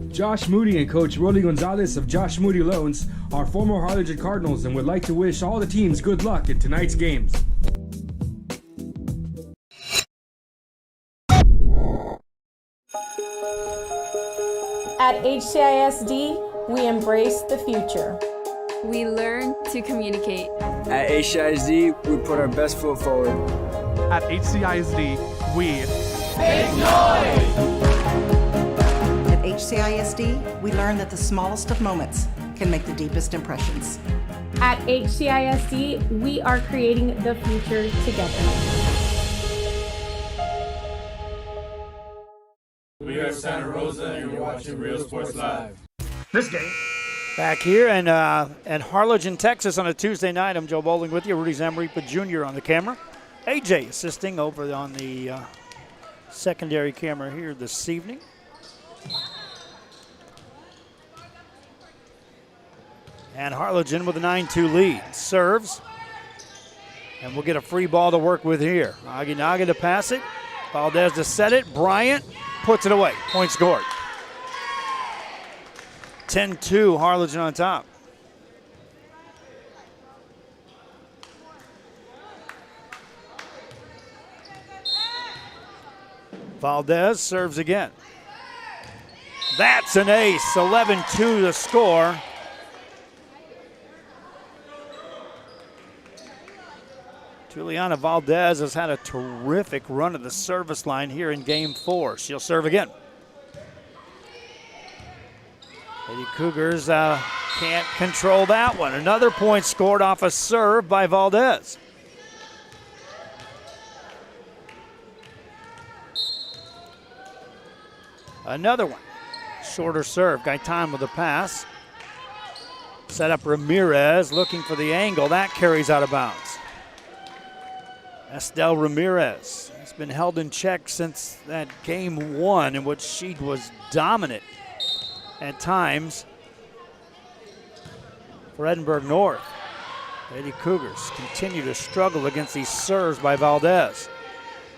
Josh Moody and Coach Rolly Gonzalez of Josh Moody Loans are former Harlingen Cardinals and would like to wish all the teams good luck in tonight's games. At HCISD, we embrace the future. We learn to communicate. At HCISD, we put our best foot forward. At HCISD, we make noise! At HCISD, we learn that the smallest of moments can make the deepest impressions. At HCISD, we are creating the future together. We are Santa Rosa and you're watching Real Sports Live. This game. Back here in Harlingen, Texas on a Tuesday night. I'm Joe Bowling with you. Rudy Zamaripa Jr. on the camera. AJ assisting over on the secondary camera here this evening. And Harlingen with a 9-2 lead. Serves. And we'll get a free ball to work with here. Aguinaga to pass it. Valdez to set it. Bryant puts it away. Point scored. 10-2, Harlingen on top. Valdez serves again. That's an ace. 11-2 the score. Juliana Valdez has had a terrific run of the service line here in game 4. She'll serve again. Lady Cougars can't control that one. Another point scored off a serve by Valdez. Another one. Shorter serve. Gaitan with the pass. Set up Ramirez looking for the angle. That carries out of bounds. Estelle Ramirez has been held in check since that game one in which she was dominant at times for Edinburgh North. Lady Cougars continue to struggle against these serves by Valdez.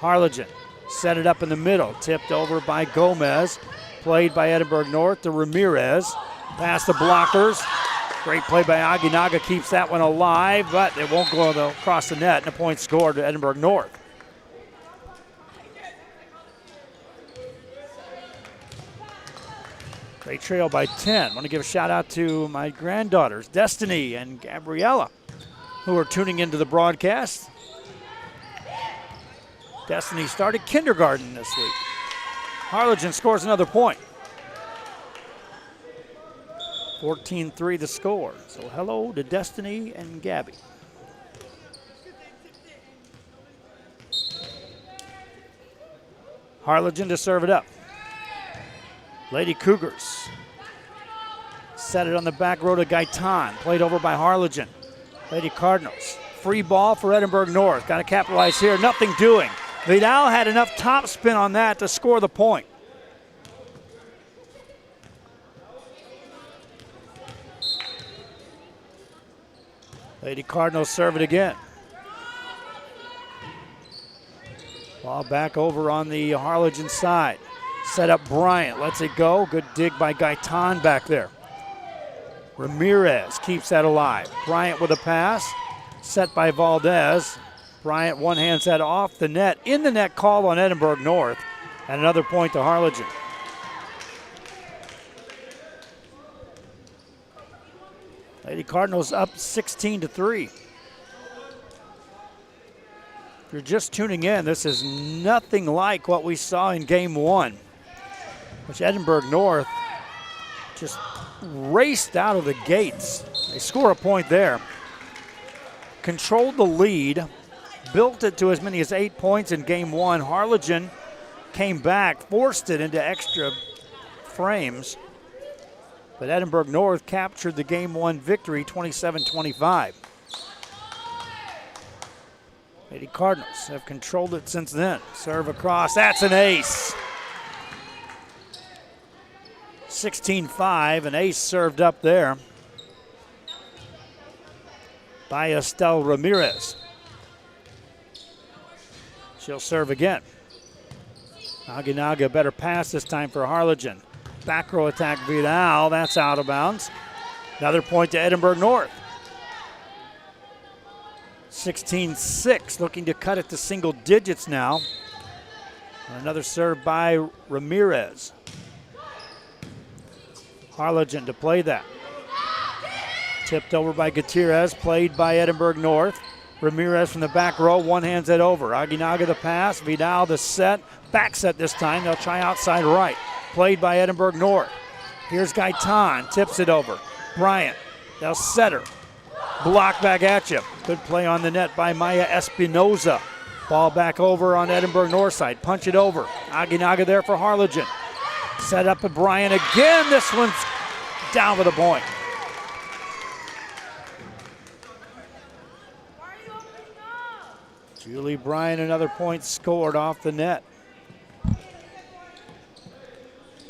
Harlingen set it up in the middle, tipped over by Gomez, played by Edinburgh North to Ramirez, past the blockers. Great play by Aginaga, keeps that one alive, but it won't go across the net, and a point scored to Edinburgh North. They trail by 10. I want to give a shout out to my granddaughters, Destiny and Gabriella, who are tuning into the broadcast. Destiny started kindergarten this week. Harlingen scores another point. 14-3 the score. So hello to Destiny and Gabby. Harlingen to serve it up. Lady Cougars set it on the back row to Gaitan. Played over by Harlingen. Lady Cardinals. Free ball for Edinburgh North. Got to capitalize here. Nothing doing. Vidal had enough top spin on that to score the point. Lady Cardinals serve it again. Ball back over on the Harlingen side. Set up Bryant, lets it go. Good dig by Gaitan back there. Ramirez keeps that alive. Bryant with a pass, set by Valdez. Bryant one-hands that off the net. In the net call on Edinburgh North. And another point to Harlingen. Lady Cardinals up 16-3. If you're just tuning in, this is nothing like what we saw in game one, which Edinburgh North just raced out of the gates. They score a point there. Controlled the lead, built it to as many as 8 points in game one. Harlingen came back, forced it into extra frames. But Edinburgh North captured the game one victory, 27-25. Lady Cardinals have controlled it since then. Serve across, that's an ace. 16-5, an ace served up there by Estelle Ramirez. She'll serve again. Aginaga better pass this time for Harlingen. Back row attack Vidal, that's out of bounds. Another point to Edinburgh North. 16-6, looking to cut it to single digits now. Another serve by Ramirez. Harlingen to play that. Tipped over by Gutierrez, played by Edinburgh North. Ramirez from the back row, one hands it over. Aginaga the pass, Vidal the set. Back set this time, they'll try outside right. Played by Edinburgh North. Here's Gaitan, tips it over. Bryant, they'll set her. Block back at you. Good play on the net by Maya Espinoza. Ball back over on Edinburgh North side. Punch it over. Aginaga there for Harlingen. Set up by Bryant again. This one's down with a point. Julie Bryant, another point scored off the net.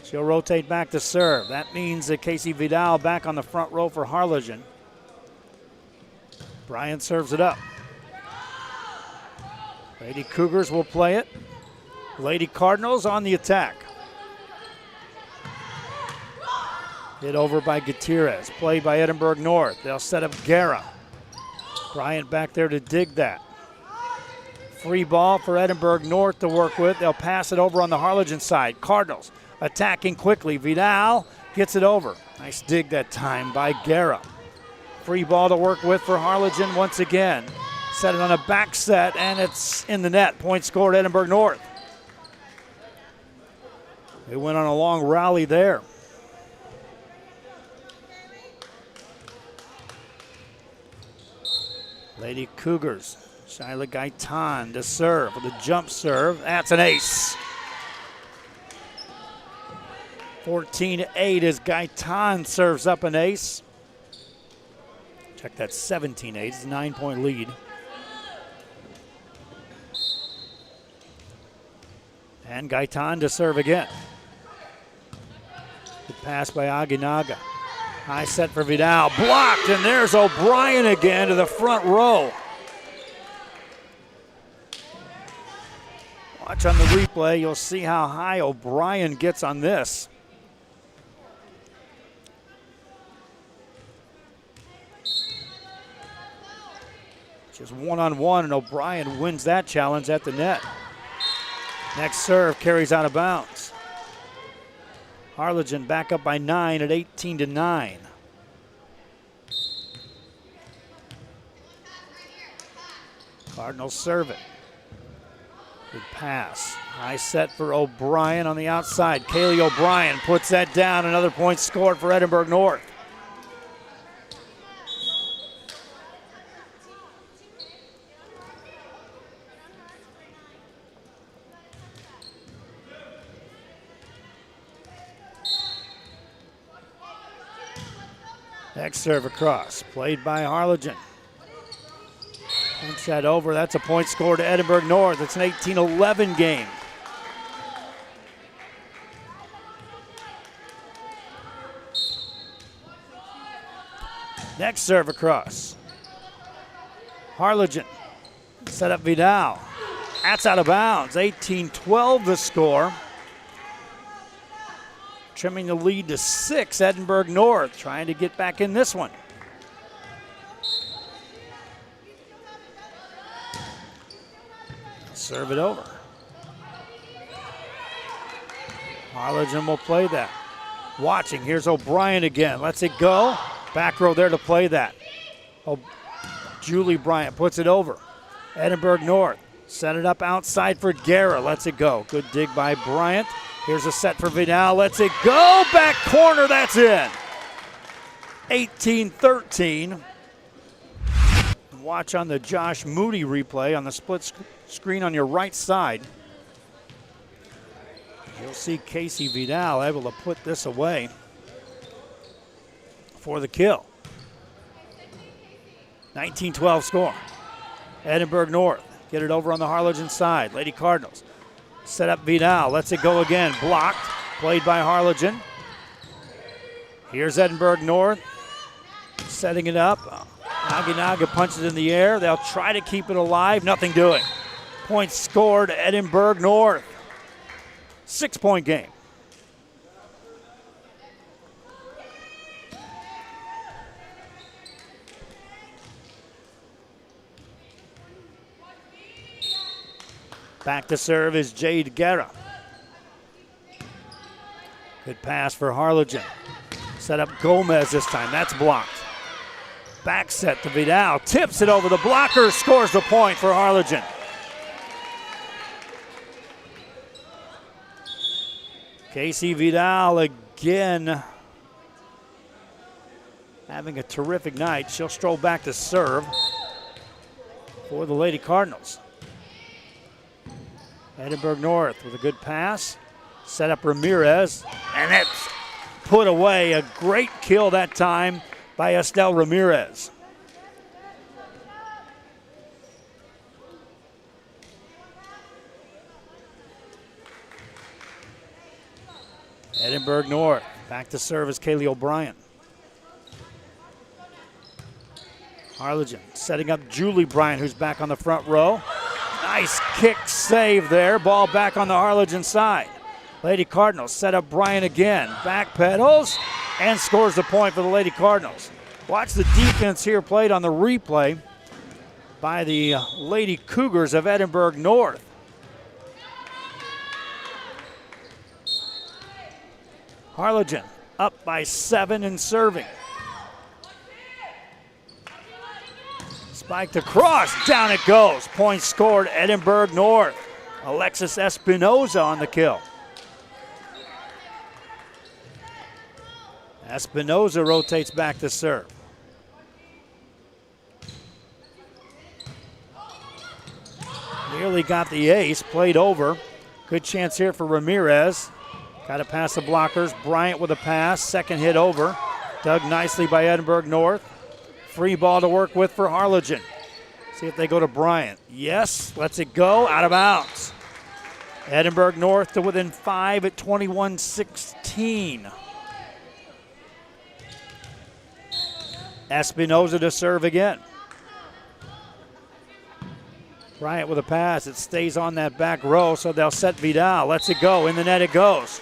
She'll rotate back to serve. That means that Casey Vidal back on the front row for Harlingen. Bryant serves it up. Lady Cougars will play it. Lady Cardinals on the attack. Hit over by Gutierrez, played by Edinburgh North. They'll set up Guerra. Bryant back there to dig that. Free ball for Edinburgh North to work with. They'll pass it over on the Harlingen side. Cardinals attacking quickly. Vidal gets it over. Nice dig that time by Guerra. Free ball to work with for Harlingen once again. Set it on a back set, and it's in the net. Point scored Edinburgh North. They went on a long rally there. Lady Cougars. Shyla Gaitan to serve with a jump serve. That's an ace. 14-8 as Gaitan serves up an ace. Check that, 17-8. It's a 9-point lead. And Gaitan to serve again. Good pass by Aguinaga. High set for Vidal. Blocked, and there's O'Brien again to the front row. Watch on the replay. You'll see how high O'Brien gets on this. Just one-on-one, and O'Brien wins that challenge at the net. Next serve carries out of bounds. Harlingen back up by 9 at 18-9. Cardinals serve it. Good pass. High set for O'Brien on the outside. Kaylee O'Brien puts that down. Another point scored for Edinburg North. Next serve across, played by Harlingen. Punch that over, that's a point score to Edinburg North. It's an 18-11 game. Next serve across. Harlingen, set up Vidal. That's out of bounds, 18-12 the score. Trimming the lead to 6, Edinburg North trying to get back in this one. Serve it over. Harlingen will play that. Watching, here's O'Brien again. Lets it go. Back row there to play that. Julie Bryant puts it over. Edinburg North set it up outside for Guerra. Lets it go. Good dig by Bryant. Here's a set for Vidal, lets it go, back corner, that's in. 18-13. Watch on the Josh Moody replay on the split screen on your right side. You'll see Casey Vidal able to put this away for the kill. 19-12 score. Edinburg North get it over on the Harlingen side. Lady Cardinals. Set up Vidal, lets it go again, blocked, played by Harlingen. Here's Edinburg North, setting it up. Aguinaga punches in the air. They'll try to keep it alive, nothing doing. Point scored, Edinburg North. 6-point game. Back to serve is Jade Guerra. Good pass for Harlingen. Set up Gomez this time. That's blocked. Back set to Vidal. Tips it over the blocker. Scores the point for Harlingen. Casey Vidal again having a terrific night. She'll stroll back to serve for the Lady Cardinals. Edinburg North with a good pass. Set up Ramirez, and that's put away. A great kill that time by Estelle Ramirez. Edinburg North, back to serve is Kaylee O'Brien. Harlingen setting up Julie Bryant, who's back on the front row. Nice kick save there. Ball back on the Harlingen side. Lady Cardinals set up Bryant again. Back pedals and scores the point for the Lady Cardinals. Watch the defense here played on the replay by the Lady Cougars of Edinburg North. Harlingen up by 7 and serving. Spiked across, down it goes. Point scored, Edinburg North. Alexis Espinoza on the kill. Espinoza rotates back to serve. Nearly got the ace, played over. Good chance here for Ramirez. Got to pass the blockers. Bryant with a pass. Second hit over. Dug nicely by Edinburg North. Free ball to work with for Harlingen. See if they go to Bryant. Yes, lets it go. Out of bounds. Edinburg North to within 5 at 21-16. Espinoza to serve again. Bryant with a pass. It stays on that back row, so they'll set Vidal. Lets it go. In the net it goes.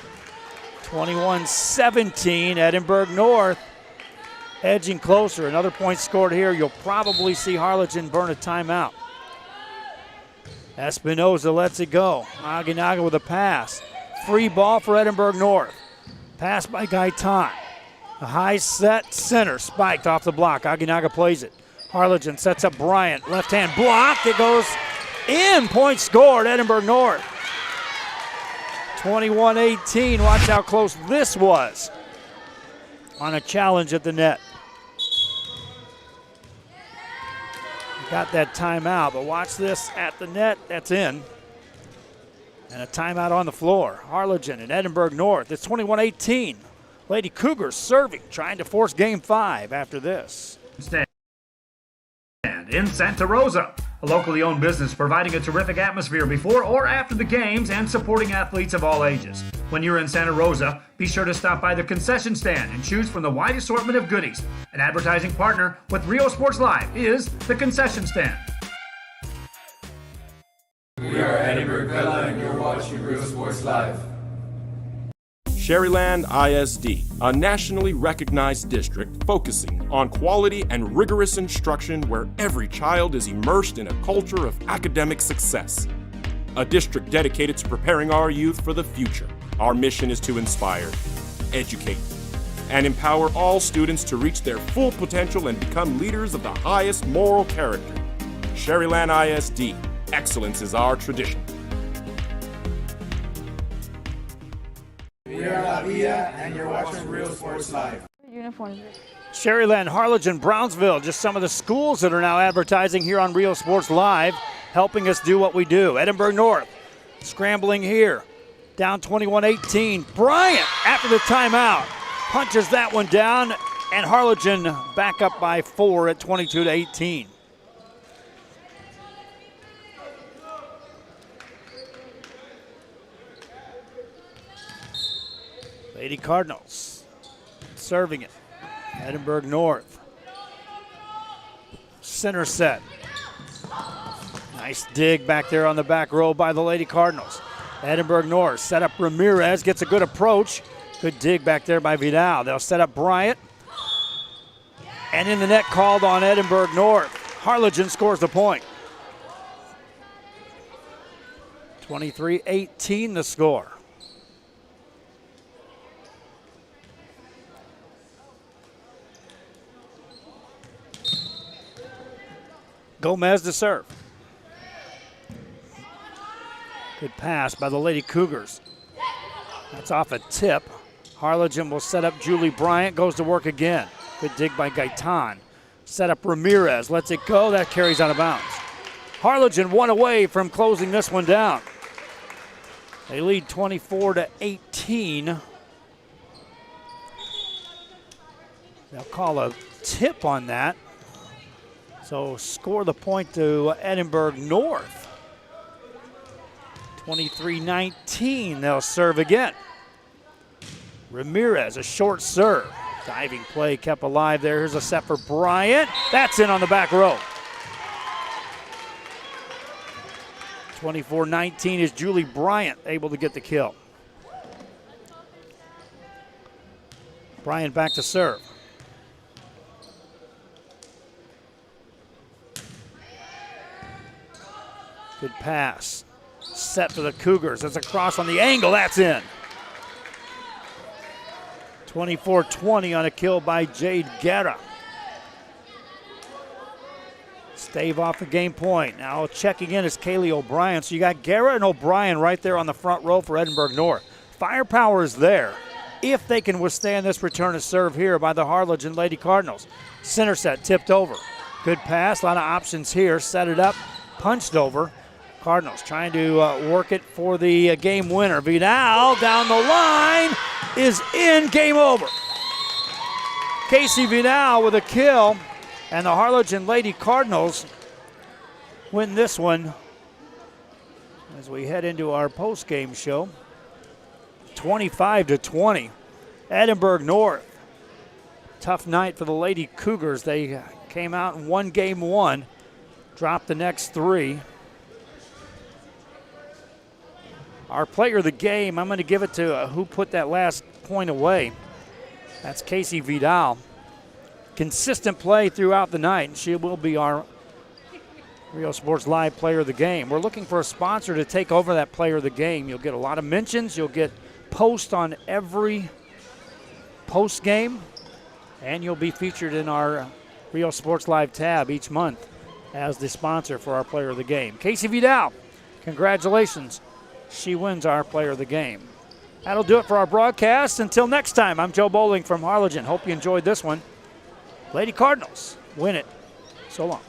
21-17. Edinburg North edging closer. Another point scored here. You'll probably see Harlingen burn a timeout. Espinoza lets it go. Aginaga with a pass. Free ball for Edinburg North. Pass by Gaitan. A high set center. Spiked off the block. Aginaga plays it. Harlingen sets up Bryant. Left hand blocked. It goes in. Point scored. Edinburg North. 21-18. Watch how close this was on a challenge at the net. Got that timeout, but watch this at the net. That's in. And a timeout on the floor. Harlingen and Edinburg North. It's 21-18. Lady Cougars serving, trying to force game 5 after this. Stand in Santa Rosa, a locally owned business providing a terrific atmosphere before or after the games and supporting athletes of all ages. When you're in Santa Rosa, be sure to stop by the concession stand and choose from the wide assortment of goodies. An advertising partner with Rio Sports Live is the concession stand. We are Edinburg Villa and you're watching Rio Sports Live. Sherryland ISD, a nationally recognized district focusing on quality and rigorous instruction where every child is immersed in a culture of academic success. A district dedicated to preparing our youth for the future. Our mission is to inspire, educate, and empower all students to reach their full potential and become leaders of the highest moral character. Sherryland ISD, excellence is our tradition. We are La Villa and you're watching Real Sports Live. Uniforms. Sherryland, Harlingen, Brownsville, just some of the schools that are now advertising here on Real Sports Live, helping us do what we do. Edinburg North scrambling here, down 21-18. Bryant, after the timeout, punches that one down, and Harlingen back up by 4 at 22-18. Lady Cardinals serving it. Edinburg North. Center set. Nice dig back there on the back row by the Lady Cardinals. Edinburg North set up Ramirez, gets a good approach. Good dig back there by Vidal. They'll set up Bryant. And in the net called on Edinburg North. Harlingen scores the point. 23-18 the score. Gomez to serve. Good pass by the Lady Cougars. That's off a tip. Harlingen will set up Julie Bryant, goes to work again. Good dig by Gaitan. Set up Ramirez, lets it go, that carries out of bounds. Harlingen one away from closing this one down. They lead 24-18. They'll call a tip on that. So score the point to Edinburg North. 23-19, they'll serve again. Ramirez, a short serve. Diving play kept alive there. Here's a set for Bryant. That's in on the back row. 24-19 is Julie Bryant able to get the kill. Bryant back to serve. Good pass. Set for the Cougars. It's a cross on the angle. That's in. 24-20 on a kill by Jade Guerra. Stave off the game point. Now checking in is Kaylee O'Brien. So you got Guerra and O'Brien right there on the front row for Edinburg North. Firepower is there if they can withstand this return of serve here by the Harlingen Lady Cardinals. Center set tipped over. Good pass. A lot of options here. Set it up. Punched over. Cardinals trying to work it for the game winner. Vidal down the line. is in. Game over. Casey Vidal with a kill, and the Harlingen Lady Cardinals win this one as we head into our post-game show. 25-20. Edinburg North. Tough night for the Lady Cougars. They came out and won game one, dropped the next three. Our player of the game, I'm going to give it to who put that last point away. That's Casey Vidal. Consistent play throughout the night, and she will be our Rio Sports Live player of the game. We're looking for a sponsor to take over that player of the game. You'll get a lot of mentions. You'll get posts on every post game, and you'll be featured in our Rio Sports Live tab each month as the sponsor for our player of the game. Casey Vidal, congratulations. She wins our player of the game. That'll do it for our broadcast. Until next time, I'm Joe Bowling from Harlingen. Hope you enjoyed this one. Lady Cardinals win it. So long.